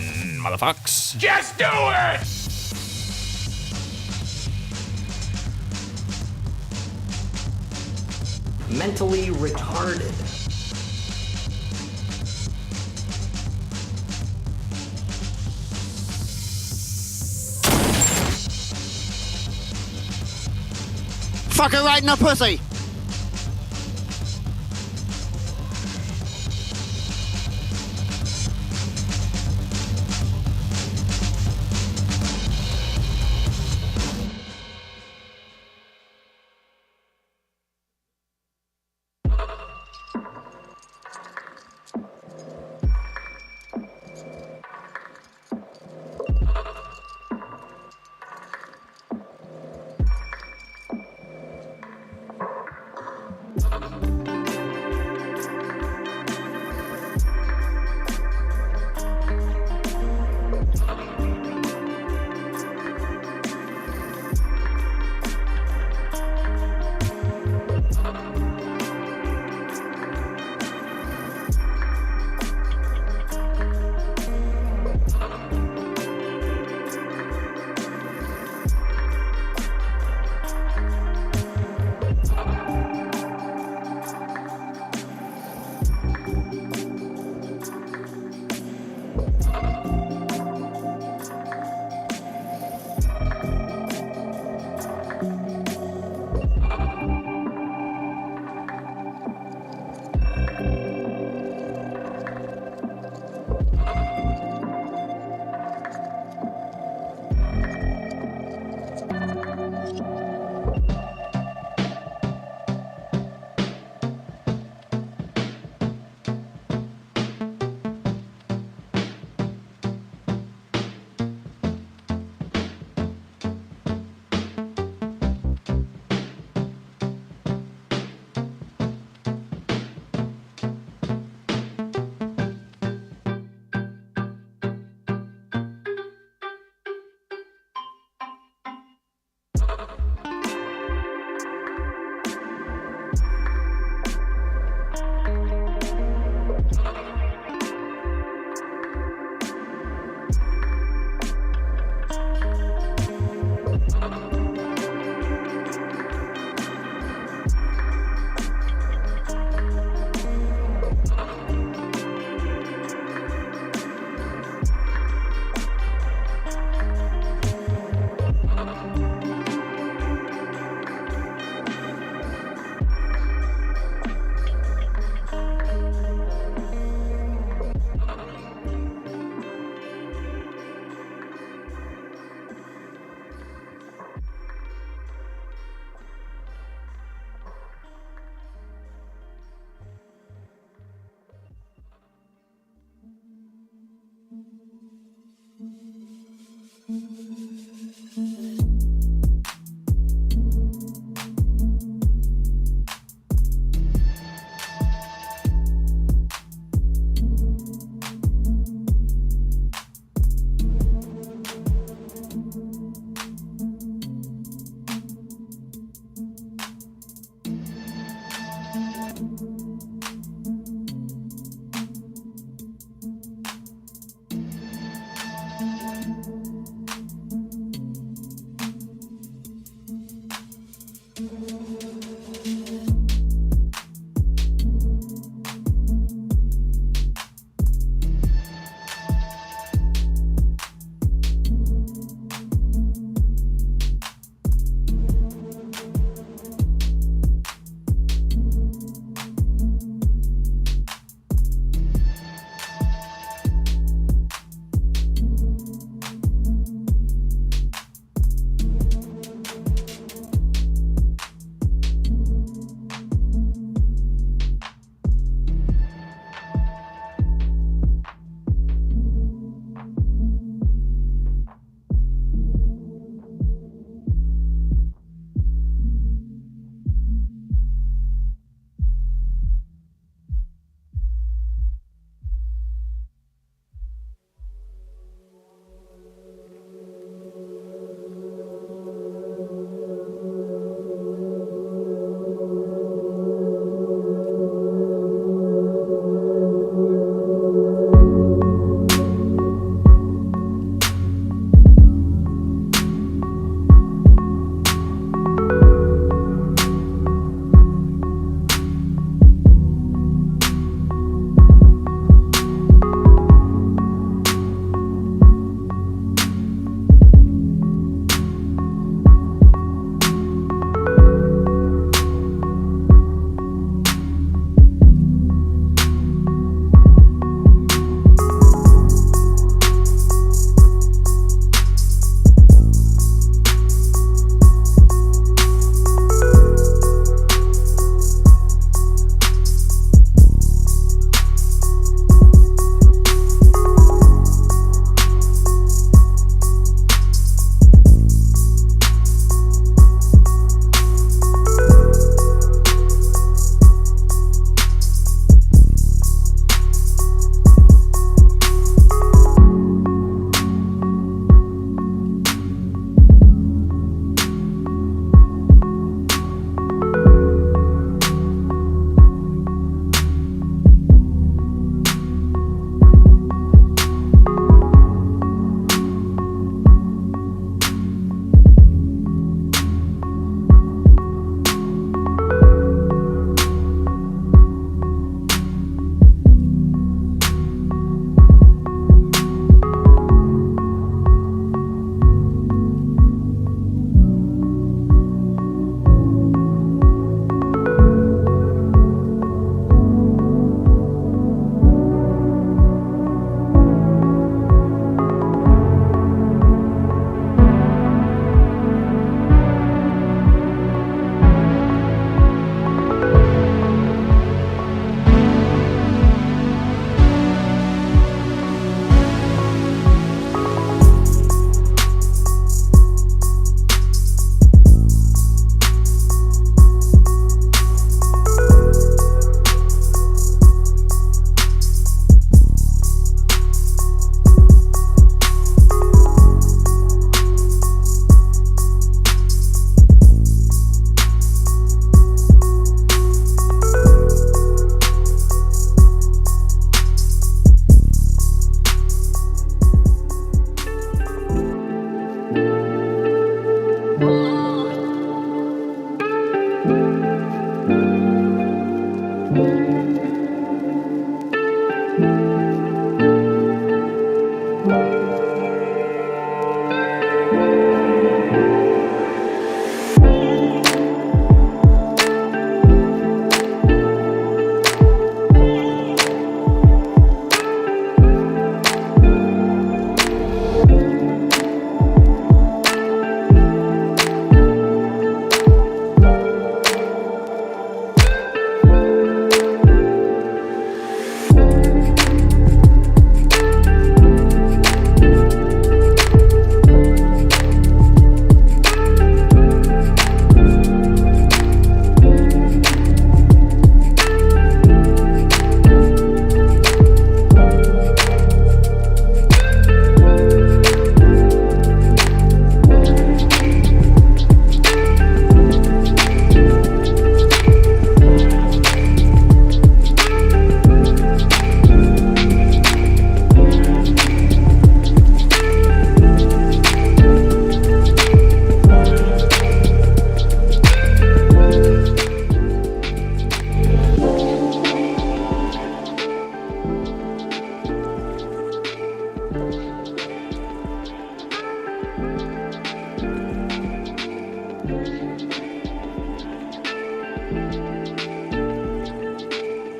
Motherfucks. Just do it! Mentally retarded. Fuck her right in the pussy!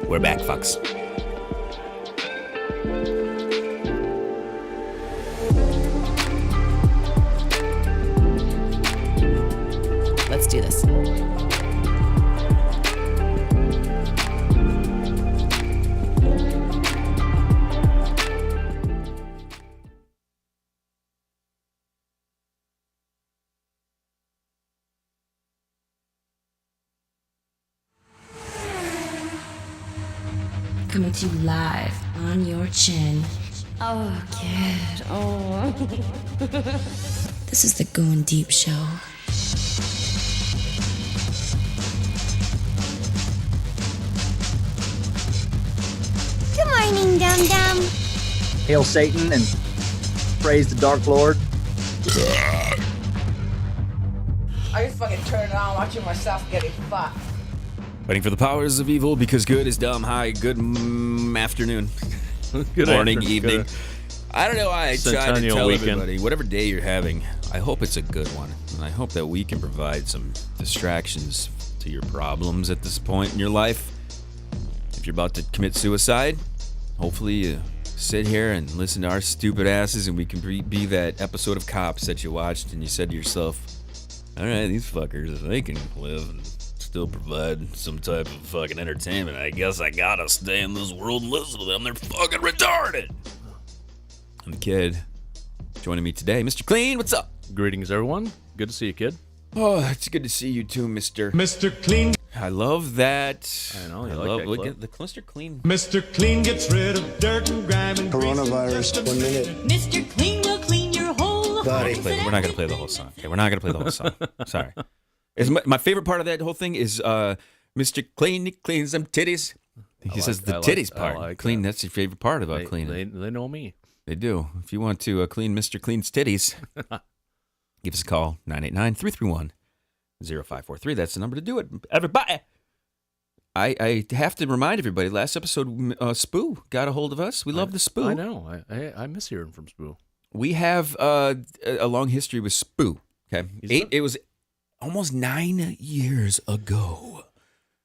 We're back, fucks. Let's do this. Coming to you live on your chin. Oh, kid. Oh. This is the Going Deep Show. Good morning, Dum Dum. Hail Satan and praise the Dark Lord. I just fucking turned it on watching myself getting fucked. Fighting for the powers of evil because good is dumb. Hi, good afternoon. Good morning, afternoon. evening. Good I don't know why I try to Centennial tell weekend. everybody, whatever day you're having, I hope it's a good one. And I hope that we can provide some distractions to your problems at this point in your life. If you're about to commit suicide, hopefully you sit here and listen to our stupid asses and we can be that episode of Cops that you watched and you said to yourself, all right, these fuckers, if they can live and still provide some type of fucking entertainment, I guess I gotta stay in this world and listen to them. They're fucking retarded. I'm the kid. Joining me today, Mr. Clean. What's up? Greetings, everyone. Good to see you, kid. Oh, it's good to see you too, Mr. Clean. I love that. I know, you I like love that look clip. at the Mr. Clean. Mr. Clean gets rid of dirt and grime and Coronavirus, 1 minute. Mr. Clean will clean your whole Body. We're not gonna play the whole song. Okay, we're not gonna play the whole song. Sorry. My favorite part of that whole thing is Mr. Clean cleans them titties. He says the titties part. Clean. That's your favorite part about cleaning. They know me. They do. If you want to clean Mr. Clean's titties, give us a call, 989-331-0543. That's the number to do it. Everybody! I have to remind everybody, last episode, Spoo got a hold of us. We love the Spoo. I know. I miss hearing from Spoo. We have a long history with Spoo. Okay, it was almost 9 years ago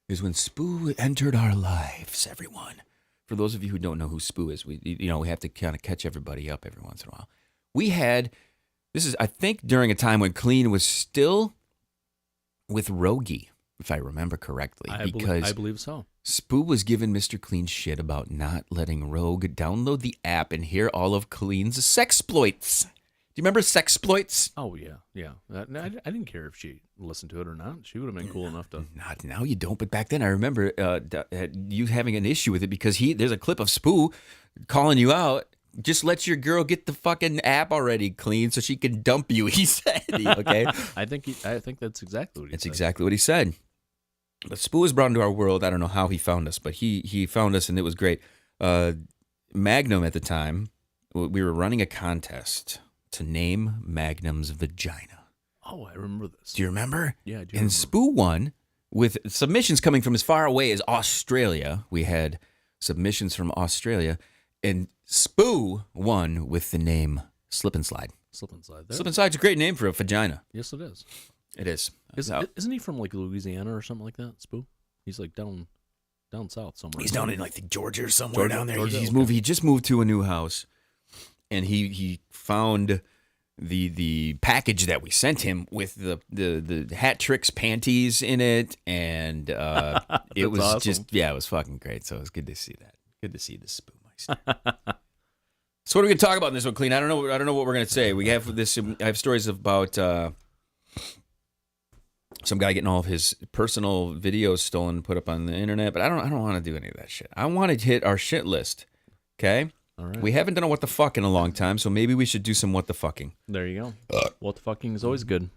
is when Spoo entered our lives, everyone. For those of you who don't know who Spoo is, we have to kind of catch everybody up every once in a while. This is, I think, during a time when Clean was still with Rogie, if I remember correctly. I believe so. Spoo was giving Mr. Clean shit about not letting Rogue download the app and hear all of Clean's sexploits. Do you remember sexploits? Oh, yeah. I didn't care if she listened to it or not. She would have been cool enough to. Not now you don't, but back then I remember you having an issue with it because there's a clip of Spoo calling you out. Just let your girl get the fucking app already clean so she can dump you, he said. Okay? I think that's exactly what he said. That's exactly what he said. But Spoo was brought into our world. I don't know how he found us, but he found us and it was great. Magnum at the time, we were running a contest to name Magnum's vagina. Oh, I remember this. Do you remember? Yeah, I do. And Spoo won with submissions coming from as far away as Australia. We had submissions from Australia, and Spoo won with the name Slip and Slide. Slip and Slide. Slip and Slide's a great name for a vagina. Yes, it is. It is. Isn't he from like Louisiana or something like that? Spoo. He's like down south somewhere. He's down in like Georgia or somewhere down there. Georgia? He's Okay. moved. He just moved to a new house, and he found the package that we sent him with the Hat Tricks panties in it, and it was awesome. it was fucking great. So it was good to see that. Good to see the Spoo Meister. So what are we gonna talk about in this one, Clean? I don't know what we're gonna say. We have this. I have stories about some guy getting all of his personal videos stolen and put up on the internet, but I don't want to do any of that shit. I want to hit our shit list. Okay? All right. We haven't done a what the fuck in a long time, so maybe we should do some what the fucking. There you go. What the fucking is always good.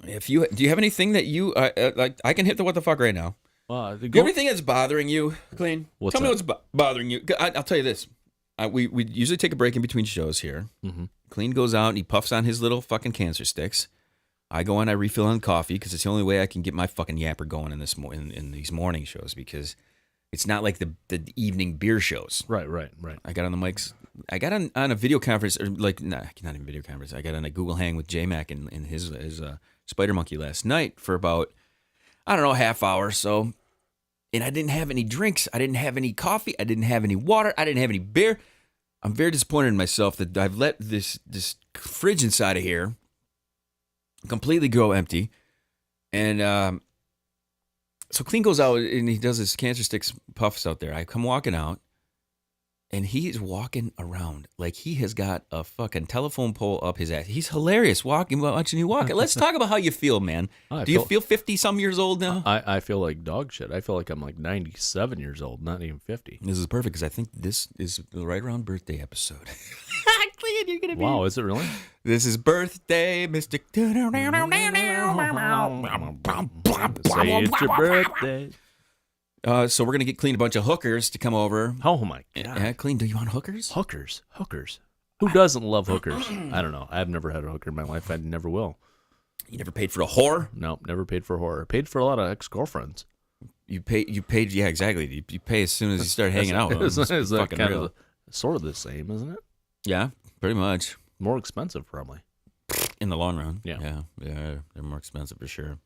Do you have anything that you like? I can hit the what the fuck right now. Do you have anything that's bothering you, Clean? What's Tell me that? what's bothering you. I'll tell you this. We usually take a break in between shows here. Mm-hmm. Clean goes out and he puffs on his little fucking cancer sticks. I go in, I refill on coffee because it's the only way I can get my fucking yapper going in in these morning shows because it's not like the evening beer shows. Right. I got on the mics. I got on a video conference, or not even video conference. I got on a Google Hang with J-Mac and his Spider Monkey last night for about, I don't know, a half hour or so. and I didn't have any drinks. I didn't have any coffee. I didn't have any water. I didn't have any beer. I'm very disappointed in myself that I've let this fridge inside of here completely go empty. And so Clean goes out and he does his cancer sticks puffs out there. I come walking out, and he's walking around like he has got a fucking telephone pole up his ass. He's hilarious watching you walk. Let's talk about how you feel, man. Do you feel 50-some years old now? I feel like dog shit. I feel like I'm like 97 years old, not even 50. This is perfect because I think this is the right around birthday episode. Clean, you're gonna be. Wow, is it really? This is birthday, Mr. Say it's your birthday. So we're gonna get Clean a bunch of hookers to come over. Oh my god! Yeah, Clean. Do you want hookers? Hookers. Who doesn't love hookers? I don't know. I've never had a hooker in my life. I never will. You never paid for a whore? No, never paid for a whore. I paid for a lot of ex-girlfriends. You paid. Yeah, exactly. You pay as soon as you start hanging out with them. Is that kind of sort of the same, isn't it? Yeah, pretty much. More expensive, probably. In the long run. Yeah. Yeah, they're more expensive for sure.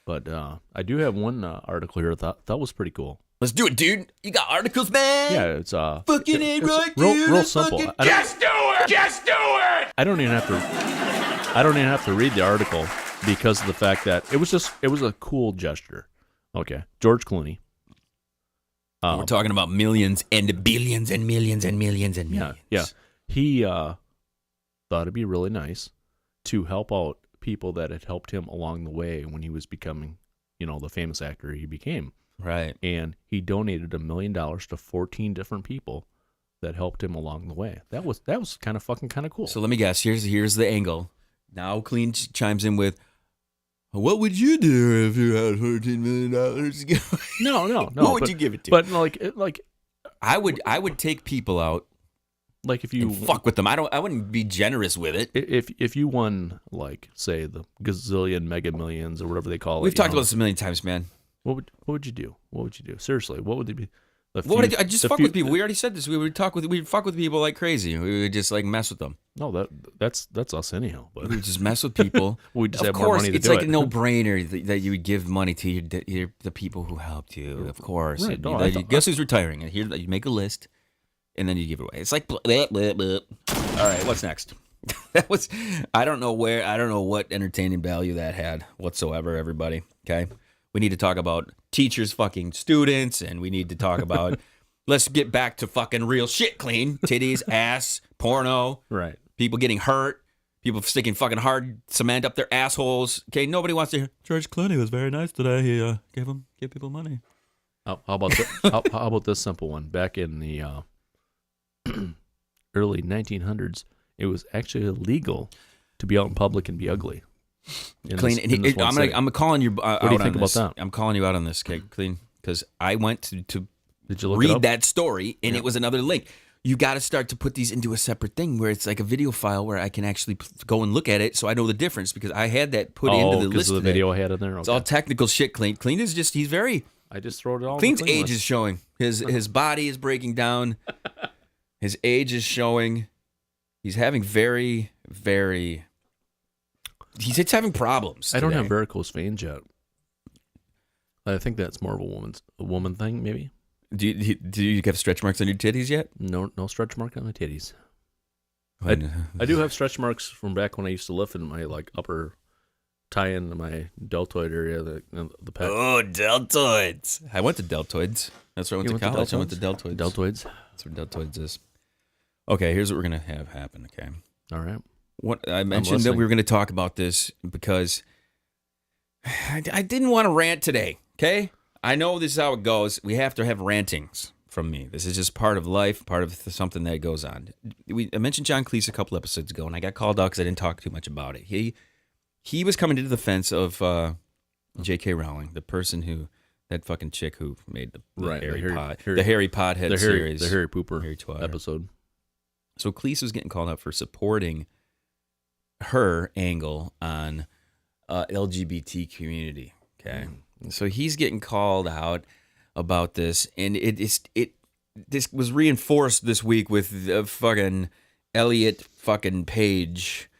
But I do have one article here that was pretty cool. Let's do it, dude. You got articles, man? Yeah, it's fucking ain't right, real simple. Just do it! Just do it! I don't even have to read the article because of the fact that it was a cool gesture. Okay, George Clooney. We're talking about millions and billions and millions and millions and millions. Yeah. He thought it'd be really nice to help out people that had helped him along the way when he was becoming, the famous actor he became. Right. And he donated $1 million to 14 different people that helped him along the way. That was kind of cool. So let me guess. Here's the angle. Now Clean chimes in with, what would you do if you had $14 million? No. Who would you give it to? But like I would take people out. Like if you fuck with them, I wouldn't be generous with it. If you won, like, say, the gazillion mega millions or whatever they call it. We've talked about this a million times, man. What would you do? What would you do? Seriously, what would it be? What would I do? I just fuck with people. We already said this. We'd fuck with people like crazy. We would just like mess with them. No, that's us anyhow. But we would just mess with people. We just of have course, more money to it's do like it. a no-brainer that you would give money to the people who helped you. Of course. Right, no, Guess who's retiring? And here you make a list, and then you give it away. It's like blah, blah, blah, blah. All right, what's next? I don't know what entertaining value that had whatsoever. Everybody, okay. We need to talk about teachers fucking students, and we need to talk about, let's get back to fucking real shit, Clean. Titties, ass, porno. Right. People getting hurt. People sticking fucking hard cement up their assholes. Okay, nobody wants to hear, George Clooney was very nice today. He gave people money. How about this simple one? Back in the early 1900s, it was actually illegal to be out in public and be ugly. Clean. I'm calling you. What do you think about that? I'm calling you out on this, okay, Clean, because I went to Did you look read it up? that story, and it was another link. You got to start to put these into a separate thing where it's like a video file where I can actually go and look at it, so I know the difference because I had that put into the list. Of the video I had in there. Okay. It's all technical shit. Clean is just he's very. I just throw it all. Clean's age is showing. His body is breaking down. His age is showing. He's having very, very. He's having problems. I don't have varicose veins yet. I think that's more of a woman thing, maybe. Do you have stretch marks on your titties yet? No stretch mark on my titties. I do have stretch marks from back when I used to lift in my upper tie in my deltoid area, the pec. Oh, deltoids! I went to deltoids. That's where I went to college. I went to deltoids. Deltoids. That's where deltoids is. Okay, here's what we're gonna have happen. Okay. All right. What I mentioned that we were going to talk about this because I didn't want to rant today. Okay, I know this is how it goes. We have to have rantings from me. This is just part of life, part of something that goes on. I mentioned John Cleese a couple episodes ago, and I got called out because I didn't talk too much about it. He was coming to the defense of J.K. Rowling, the person that fucking chick who made the Harry Pothead series, the Harry Pooper Harry Twatter episode. So Cleese was getting called out for supporting her angle on LGBT community. Okay, so he's getting called out about this, and this was reinforced this week with fucking Elliot fucking Page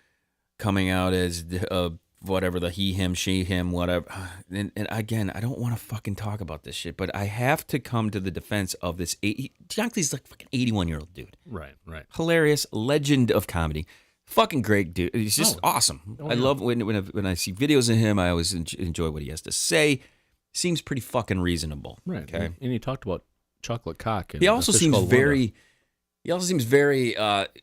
coming out as whatever, the he, him, she, him, whatever. And again, I don't want to fucking talk about this shit, but I have to come to the defense of this. John Cleese's like fucking 81-year-old dude. Right. Hilarious, legend of comedy. Fucking great dude. He's just awesome. I love when I see videos of him, I always enjoy what he has to say. Seems pretty fucking reasonable. Right. Okay. And he talked about chocolate cock. And He also a fish seems called very. He also seems very.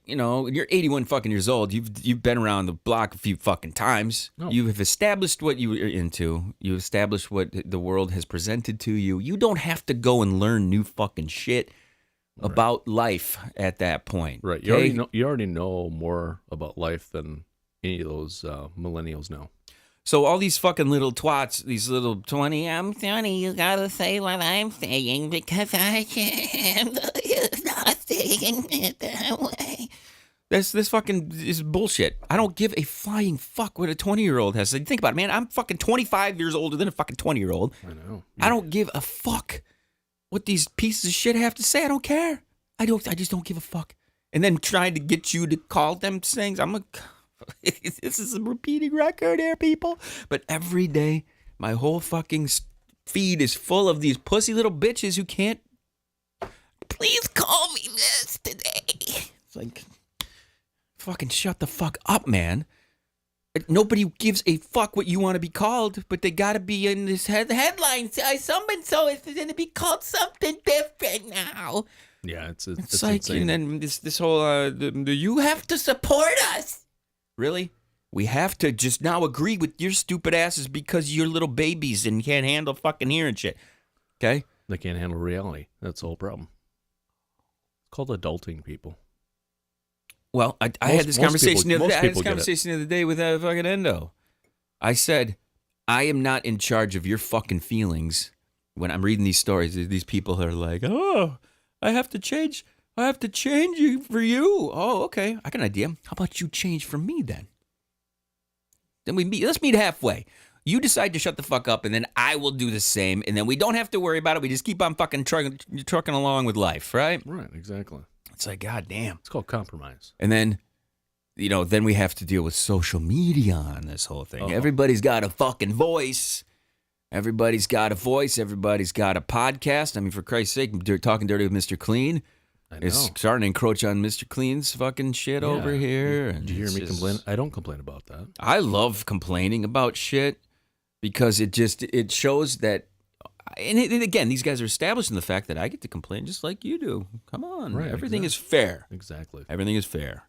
You're 81 fucking years old. You've been around the block a few fucking times. Oh. You have established what you are into. You established what the world has presented to you. You don't have to go and learn new fucking shit about life at that point. Right. Okay? You already know more about life than any of those millennials know. So all these fucking little twats, these little 20, I'm 20, you gotta say what I'm saying because I can't not saying it that way. This fucking is bullshit. I don't give a flying fuck what a 20-year-old has to say. Think about it, man. I'm fucking 25 years older than a fucking 20-year-old. I know. I don't give a fuck what these pieces of shit have to say. I don't care. I just don't give a fuck. And then trying to get you to call them things, this is a repeating record here, people. But every day, my whole fucking feed is full of these pussy little bitches who can't. Please call me this today. It's like, fucking shut the fuck up, man. Nobody gives a fuck what you want to be called, but they gotta be in this headline. Someone so it's gonna be called something different now. Yeah, it's like, insane. and then this whole you have to support us. Really? We have to just now agree with your stupid asses because you're little babies and can't handle fucking hearing shit. Okay? They can't handle reality. That's the whole problem. It's called adulting, people. Well, I had this conversation the other day. I had this get it. conversation the other day with fucking Endo. I said, I am not in charge of your fucking feelings when I'm reading these stories. These people are like, oh, I have to change you for you. Oh, okay. I got an idea. How about you change for me then? Then let's meet halfway. You decide to shut the fuck up, and then I will do the same, and then we don't have to worry about it. We just keep on fucking trucking along with life, right? Right, exactly. It's like, God damn. It's called compromise. And then, then we have to deal with social media on this whole thing. Everybody's got a fucking voice. Everybody's got a voice. Everybody's got a podcast. I mean, for Christ's sake, Talking Dirty with Mr. Clean. It's starting to encroach on Mr. Clean's fucking shit over here. Did you hear me complain? I don't complain about that. I love complaining about shit because it shows that, and again, these guys are establishing the fact that I get to complain just like you do. Come on. Right, Everything is fair. Exactly. Everything is fair.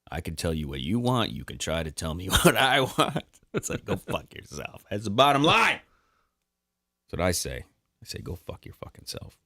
I can tell you what you want. You can try to tell me what I want. It's like, go fuck yourself. That's the bottom line. That's what I say. I say, go fuck your fucking self.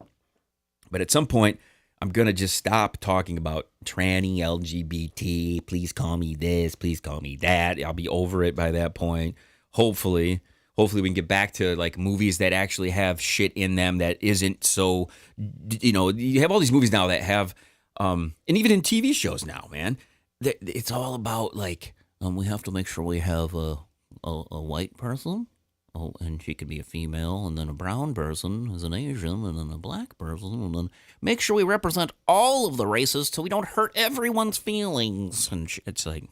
But at some point, I'm going to just stop talking about tranny, LGBT, please call me this, please call me that. I'll be over it by that point. Hopefully we can get back to like movies that actually have shit in them that isn't so, you have all these movies now that have, and even in TV shows now, man, it's all about like, we have to make sure we have a white person. Oh, and she could be a female, and then a brown person is an Asian, and then a black person, and then make sure we represent all of the races so we don't hurt everyone's feelings. And it's like,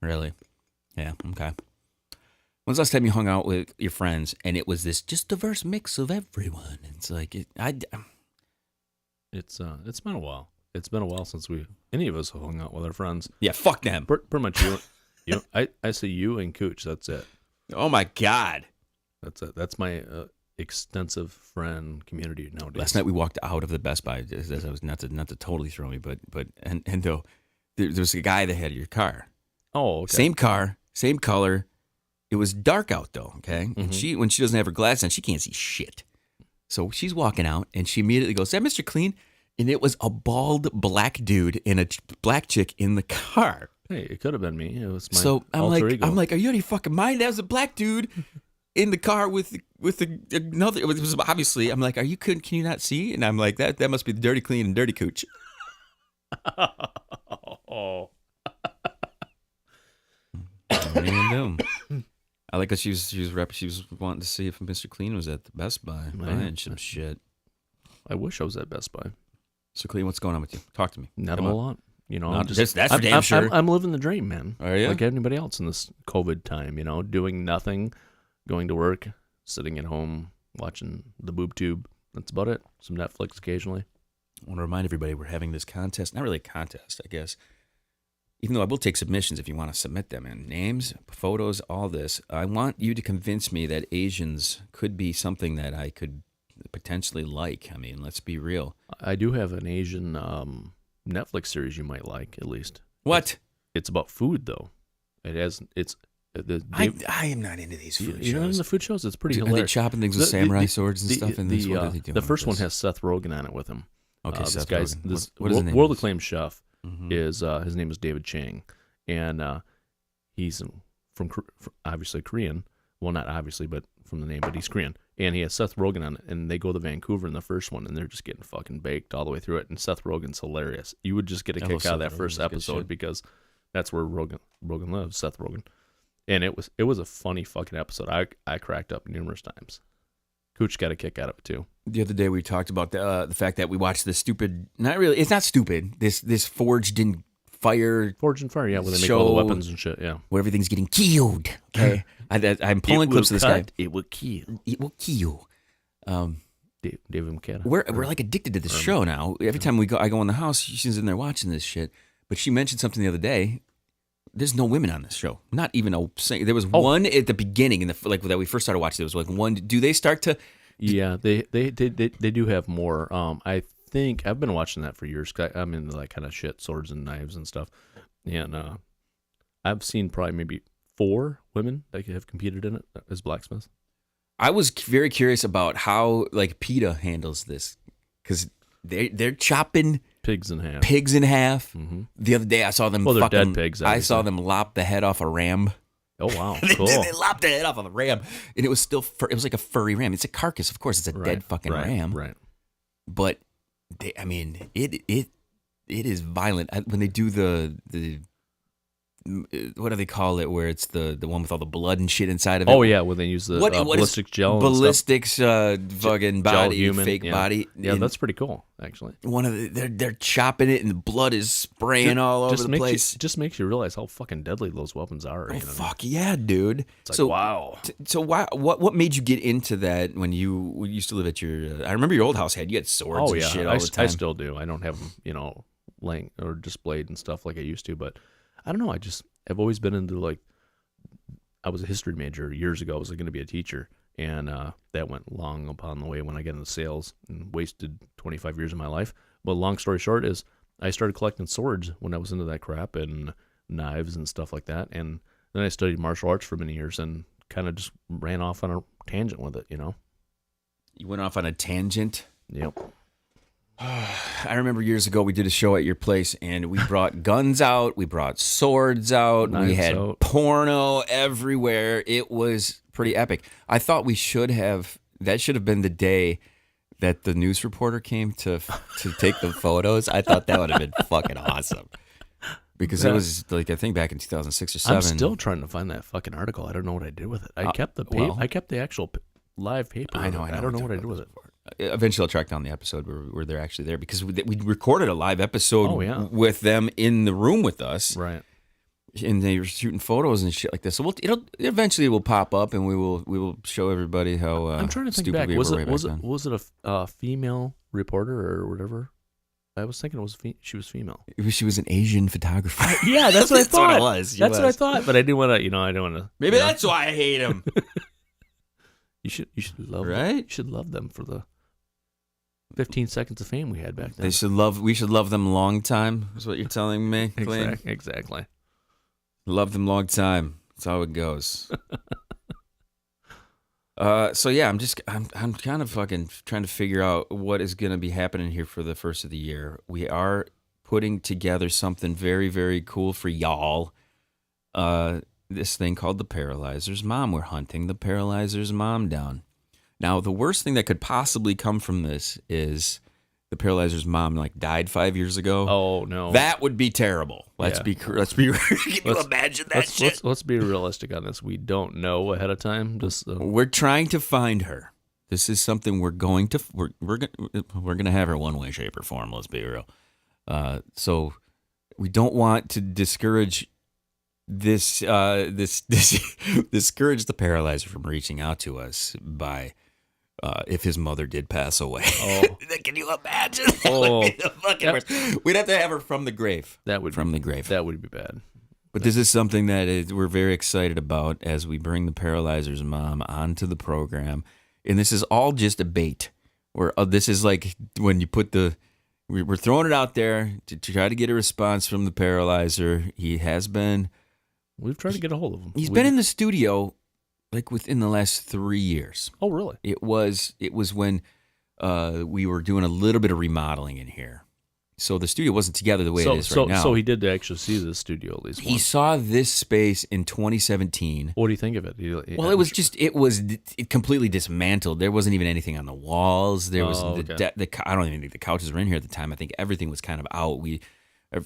really? Yeah, okay. When's the last time you hung out with your friends, and it was this just diverse mix of everyone? It's like, It's been a while. It's been a while since any of us have hung out with our friends. Yeah, fuck them. Pretty much you. I say you and Cooch. That's it. Oh my God. That's it. That's my extensive friend community nowadays. Last night we walked out of the Best Buy. As I was not to totally throw me, but though there was a guy that had your car. Oh, okay. Same car, same color. It was dark out though. Okay, Mm-hmm. and when she doesn't have her glasses on, she can't see shit. So she's walking out, and she immediately goes, "Is that Mr. Clean?" And it was a bald black dude and a black chick in the car. Hey, it could have been me. It was my I'm alter ego. like, are you out of your fucking mind? That was a black dude in the car with another. It was obviously. I'm like, can you not see? And I'm like, that must be the Dirty Clean and Dirty Cooch. Oh. I like that she was wanting to see if Mr. Clean was at the Best Buy buying some shit. I wish I was at Best Buy. So Clean, what's going on with you? Talk to me. Not a whole lot. You know, No, I'm just, that's for damn sure. I'm living the dream, man. Are you? Like anybody else in this COVID time, you know, doing nothing, going to work, sitting at home, watching the boob tube. That's about it. Some Netflix occasionally. I want to remind everybody we're having this contest. Not really a contest, I guess. Even though I will take submissions if you want to submit them, and names, photos, all this. I want you to convince me that Asians could be something that I could potentially like. I mean, let's be real. I do have an Asian Netflix series you might like, at least. What? It's about food, though. I am not into these food shows. You're not into the food shows? It's pretty Are hilarious. they chopping things with samurai swords and stuff in this? What are they doing the first with one this? has Seth Rogen on it with him. Okay, this Seth guy's Rogen. What is his name? world acclaimed chef Mhm. is his name is David Chang, and he's from obviously Korean. Well, not obviously, but from the name, but he's Korean. And he has Seth Rogen on it, and they go to Vancouver in the first one, and they're just getting fucking baked all the way through it. And Seth Rogen's hilarious. You would just get a I kick love out of that Seth first Rogen. He's good episode shit. because that's where Rogen lives, Seth Rogen. And it was a funny fucking episode. I cracked up numerous times. Cooch got a kick out of it too. The other day we talked about the fact that we watched this stupid. Not really. It's not stupid. This Forged and Fire. Forged and Fire, yeah, where they make show all the weapons and shit, yeah. Where everything's getting killed. Okay, I'm pulling clips of this guy. It will kill. It will kill. David McKenna. We're like addicted to this show now. Every time I go in the house, she's in there watching this shit. But she mentioned something the other day. There's no women on this show. Not even a. There was one at the beginning in the that we first started watching. There was like one. Do they start to? Yeah, they do have more. I think I've been watching that for years. 'Cause I'm into that kind of shit, swords and knives and stuff. And I've seen probably maybe 4 women that have competed in it as blacksmiths. I was very curious about how like PETA handles this because they're chopping pigs in half. Mm-hmm. The other day I saw them. Well, they're fucking, dead pigs. I saw them lop the head off a ram. Oh wow, Cool. cool. They lopped the head off of a ram, and it was still. It was like a furry ram. It's a carcass, of course. It's a dead fucking ram. Right. But it is violent when they do the what do they call it? Where it's the one with all the blood and shit inside of it. Oh yeah, when they use the ballistic gel. Ballistics, fucking body, human, fake yeah. body. Yeah, And that's pretty cool, actually. one of they're chopping it, and the blood is spraying all over the place. Just makes you realize how fucking deadly those weapons are. Oh fuck yeah, dude! It's like, wow. So why? What made you get into that when you used to live at your? I remember your old house you had swords and shit all the time. I still do. I don't have them, laying or displayed and stuff like I used to, but I don't know. I've always been into I was a history major years ago. I was going to be a teacher, and that went long upon the way when I got into sales and wasted 25 years of my life. But long story short is I started collecting swords when I was into that crap and knives and stuff like that. And then I studied martial arts for many years and kind of just ran off on a tangent with it, You went off on a tangent? Yep. I remember years ago we did a show at your place and we brought guns out, we brought swords out, we Knives had out. porno everywhere. It was pretty epic. I thought that should have been the day that the news reporter came to take the photos. I thought that would have been fucking awesome. Because it was I think back in 2006 or 2007. I'm still trying to find that fucking article. I don't know what I did with it. I kept the I kept the actual live paper. I know. I don't know what I did with it. Eventually, I'll track down the episode where they're actually there because we recorded a live episode with them in the room with us, right? And they were shooting photos and shit like this. So eventually it will pop up and we will show everybody how. I'm trying to think stupid back. we Was were it way was back it then. was it a female reporter or whatever? I was thinking it was she was female. She was an Asian photographer. Yeah, that's what I thought. What it was. That's what I thought. But I didn't want to. I don't want to. Maybe that's why I hate him. You should love right. them. You should love them for the 15 seconds of fame we had back then. We should love them long time. Is what you're telling me, Clean? Exactly. Love them long time. That's how it goes. So yeah, I'm kind of fucking trying to figure out what is going to be happening here for the first of the year. We are putting together something very, very cool for y'all. This thing called the Paralyzer's Mom. We're hunting the Paralyzer's Mom down. Now, the worst thing that could possibly come from this is the Paralyzer's mom died 5 years ago. Oh no, that would be terrible. Let's be. Can you imagine that shit? Let's be realistic on this. We don't know ahead of time. We're trying to find her. This is something we're going to. We're going to have her one way, shape, or form. Let's be real. So we don't want to discourage this discourage the paralyzer from reaching out to us by if his mother did pass away. Oh. Can you imagine? That would be the fucking worst. We'd have to have her from the grave. That would from the grave. That would be bad. But this is something that we're very excited about as we bring the paralyzer's mom onto the program, and this is all just a bait. This is like when you put we're throwing it out there to try to get a response from the paralyzer. He has been. We've tried to get a hold of him. He's been in the studio like within the last 3 years. Oh, really? It was when we were doing a little bit of remodeling in here. So the studio wasn't together the way it is right now. So he did actually see the studio at least once. He saw this space in 2017. What do you think of it? Well, it was completely dismantled. There wasn't even anything on the walls. There was I don't even think the couches were in here at the time. I think everything was kind of out. I'm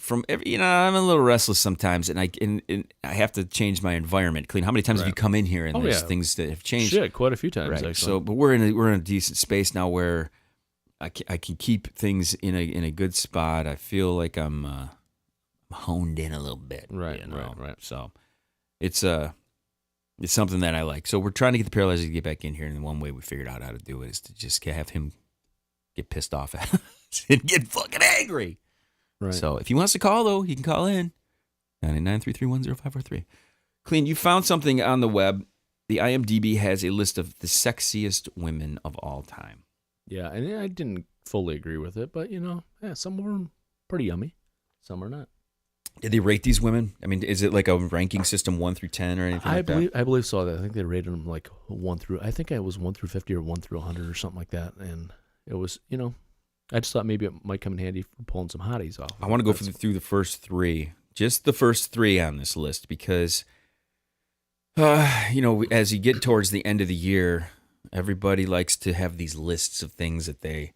a little restless sometimes, and I have to change my environment. Clean. How many times have you come in here and there's things that have changed? Shit, quite a few times. Right. Actually. So, but we're in a decent space now where I can keep things in a good spot. I feel like I'm honed in a little bit. Right. Right. So it's something that I like. So we're trying to get the paralyzer to get back in here, and one way we figured out how to do it is to just have him get pissed off at us and get fucking angry. Right. So if he wants to call, though, he can call in. 989-331-0543. Clean, you found something on the web. The IMDb has a list of the sexiest women of all time. Yeah, and I didn't fully agree with it, but, some of them pretty yummy. Some are not. Did they rate these women? I mean, is it like a ranking system 1 through 10 or anything like that? I believe so. I think they rated them like 1 through, I think it was 1 through 50 or 1 through 100 or something like that. And it was, I just thought maybe it might come in handy for pulling some hotties off. I want to go through the first 3, just the first 3 on this list because, as you get towards the end of the year, everybody likes to have these lists of things that they,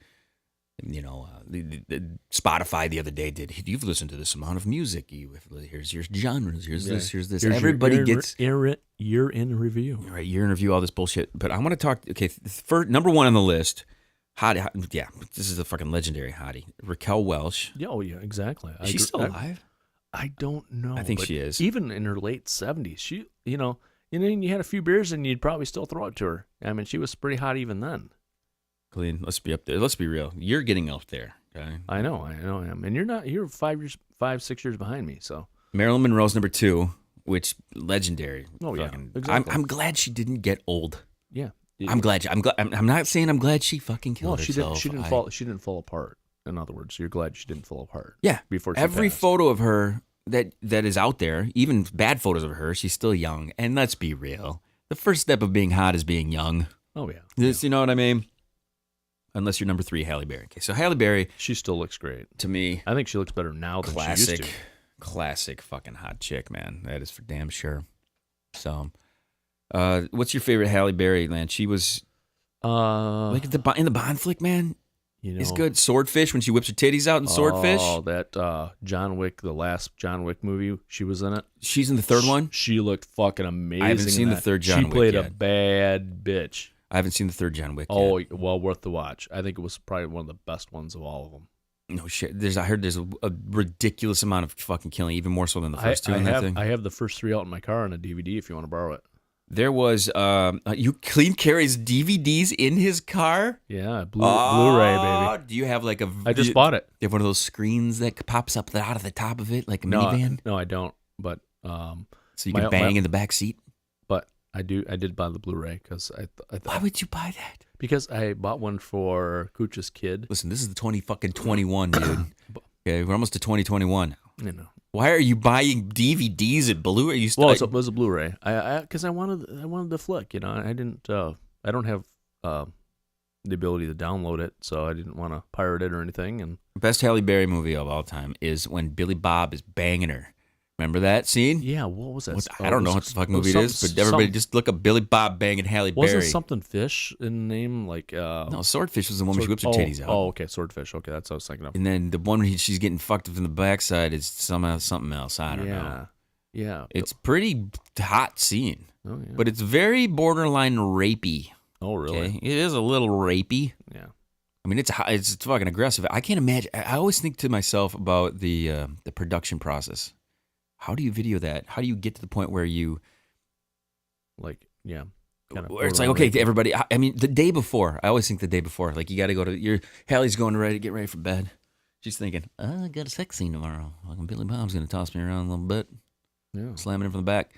Spotify the other day did. You've listened to this amount of music. Here's your genres. Here's this. Here's this. Everybody gets year in review. Right, year in review. All this bullshit. But I want to talk. Okay, first, number 1 on the list. Hottie, yeah, this is a fucking legendary hottie. Raquel Welch. Yeah, oh yeah, exactly. Is she still alive? I don't know. I think she is. Even in her late 70s, she, you had a few beers and you'd probably still throw it to her. I mean, she was pretty hot even then. Clean. Let's be up there. Let's be real. You're getting up there. Okay. I know I am. And you're 6 years behind me, so. Marilyn Monroe's number 2, which legendary. Oh yeah. Exactly. I'm glad she didn't get old. Yeah. I'm glad. I'm not saying I'm glad she fucking killed herself. She didn't fall apart. In other words, you're glad she didn't fall apart. Yeah. Before she every passed. photo of her that is out there, even bad photos of her, she's still young. And let's be real, the first step of being hot is being young. Oh yeah. You know what I mean? Unless you're number 3, Halle Berry. Okay, so Halle Berry, she still looks great to me. I think she looks better now than she used to. Classic fucking hot chick, man. That is for damn sure. So, what's your favorite Halle Berry, man? She was like in the Bond flick, man. It's good. Swordfish, when she whips her titties out in Swordfish. Oh, that John Wick, the last John Wick movie, she was in it. She's in the third one? She looked fucking amazing. I haven't seen the third John Wick. She played yet. a bad bitch. I haven't seen the third John Wick Oh, yet. well, worth the watch. I think it was probably one of the best ones of all of them. No shit. I heard there's a ridiculous amount of fucking killing, even more so than the first 2 in that thing. I have the first 3 out in my car on a DVD if you want to borrow it. There was Clean carries DVDs in his car. Yeah, Blu-ray, baby. Do you have like I just bought it. You have one of those screens that pops up out of the top of it, like a minivan. No, I don't. But so you can bang in the back seat. But I did buy the Blu-ray because I thought. Why would you buy that? Because I bought one for Cooch's kid. Listen, this is the 2021, dude. Okay, we're almost to 2021 now. Why are you buying DVDs at Blu-ray? It was a Blu-ray. Because I wanted the flick. I didn't. I don't have the ability to download it, so I didn't want to pirate it or anything. And best Halle Berry movie of all time is when Billy Bob is banging her. Remember that scene? Yeah, what was that? I don't know what the fuck movie it is, but everybody just look up Billy Bob banging Halle Berry. Wasn't something fish in the name? No, Swordfish was the one where she whips her titties out. Oh, okay, Swordfish. Okay, that's what I was thinking of. And then the one where she's getting fucked up in the backside is somehow something else. I don't know. Yeah. It's pretty hot scene. Oh, yeah. But it's very borderline rapey. Oh, really? Okay? It is a little rapey. Yeah. I mean, it's fucking aggressive. I can't imagine. I always think to myself about the production process. How do you video that? How do you get to the point where you where it's like, okay, everybody. I mean, the day before. I always think the day before. Like, you got to go to Hallie's going to get ready for bed. She's thinking, I got a sex scene tomorrow. Like, Billy Bob's going to toss me around a little bit. Yeah. Slamming him from the back.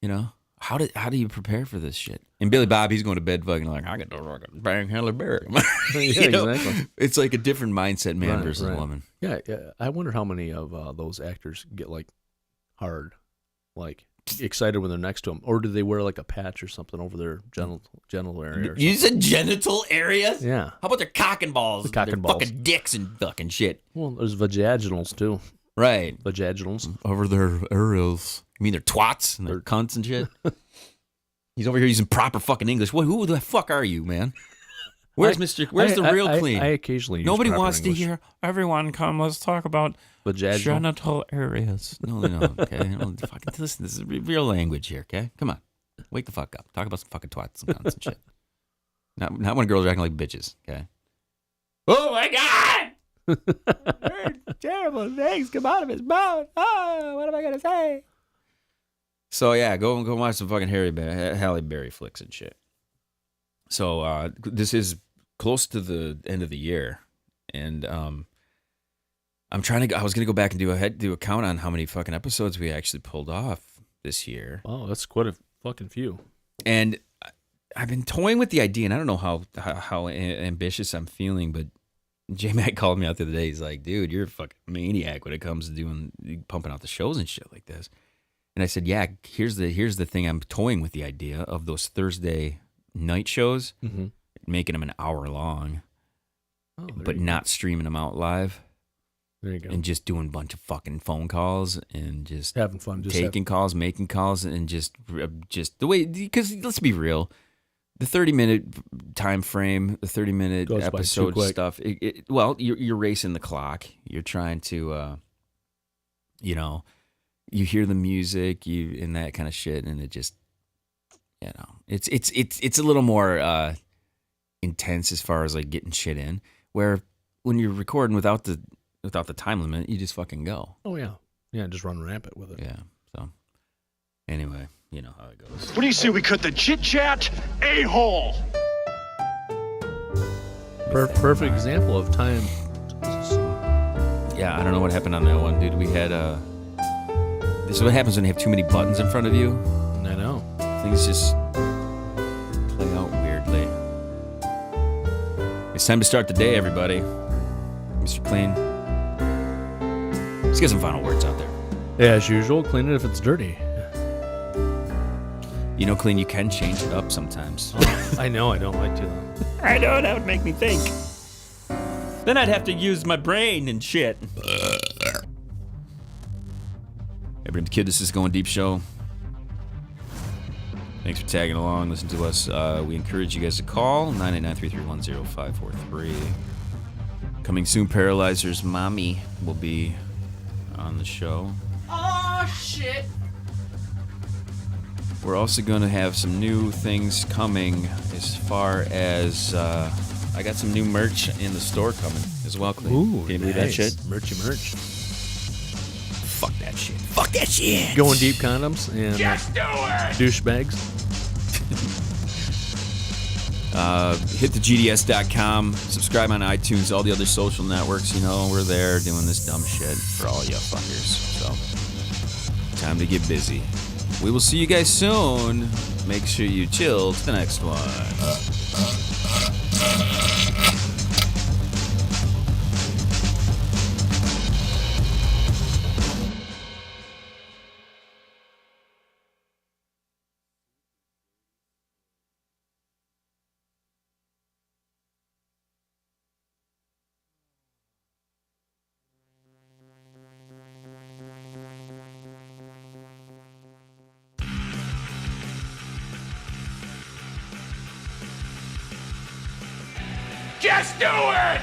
You know? How do you prepare for this shit? And Billy Bob, he's going to bed fucking like, I got to fucking bang Halle Berry. Exactly. It's like a different mindset, man, versus woman. Yeah, I wonder how many of those actors get like hard, like excited when they're next to them, or do they wear like a patch or something over their genital area? You said genital areas? Yeah. How about their cock and balls? The cock and their balls. Fucking dicks and fucking shit. Well, there's vaginals too. Right. Vaginals. Over their areas. You mean their twats and their cunts and shit? He's over here using proper fucking English. Who the fuck are you, man? Where's the real clean? I occasionally use Nobody proper wants English. to hear, everyone come, let's talk about Vaginal. genital areas. No, okay. No, fucking listen, this is real language here, okay? Come on. Wake the fuck up. Talk about some fucking twats and cunts and shit. Not when girls are acting like bitches, okay? Oh my God! Terrible things come out of his mouth. Oh, what am I gonna say? So yeah, go watch some fucking Halle Berry flicks and shit. So this is close to the end of the year, and I was gonna go back and do a count on how many fucking episodes we actually pulled off this year. Oh, that's quite a fucking few. And I've been toying with the idea, and I don't know how ambitious I'm feeling, but J-Mac called me out the other day. He's like, dude, you're a fucking maniac when it comes to pumping out the shows and shit like this. And I said, yeah, here's the thing. I'm toying with the idea of those Thursday night shows, making them an hour long, but not streaming them out live. There you go. And just doing a bunch of fucking phone calls and just having fun, just taking calls, making calls, and just the way, because let's be real, the 30-minute time frame, the 30-minute episode stuff. Well, you're racing the clock. You're trying to, you hear the music, and that kind of shit, and it just, it's a little more intense as far as like getting shit in. Where when you're recording without the time limit, you just fucking go. Oh yeah, just run rampant with it. Yeah. So anyway, you know how it goes. What do you say we cut the chit chat a-hole? Perfect example of time. Yeah, I don't know what happened on that one, dude. We had this is what happens when you have too many buttons in front of you. I know. Things just play out weirdly. It's time to start the day, everybody. Mr. Clean, let's get some final words out there. Yeah, as usual, clean it if it's dirty. You know, Clean, you can change it up sometimes. I know, I don't like to. I know, that would make me think. Then I'd have to use my brain and shit. Everybody, the Kid, this is Going Deep Show. Thanks for tagging along, listen to us. We encourage you guys to call 989-331-0543. Coming soon, Paralyzer's mommy will be on the show. Oh, shit. We're also going to have some new things coming as far as I got some new merch in the store coming as well, Clean. Ooh, can you believe that shit? Merch. Fuck that shit. Fuck that shit. Going Deep condoms and Just do it! douchebags. Hit the GDS.com, subscribe on iTunes, all the other social networks. You know, we're there doing this dumb shit for all you fuckers. So, time to get busy. We will see you guys soon. Make sure you chill to the next one. Just do it!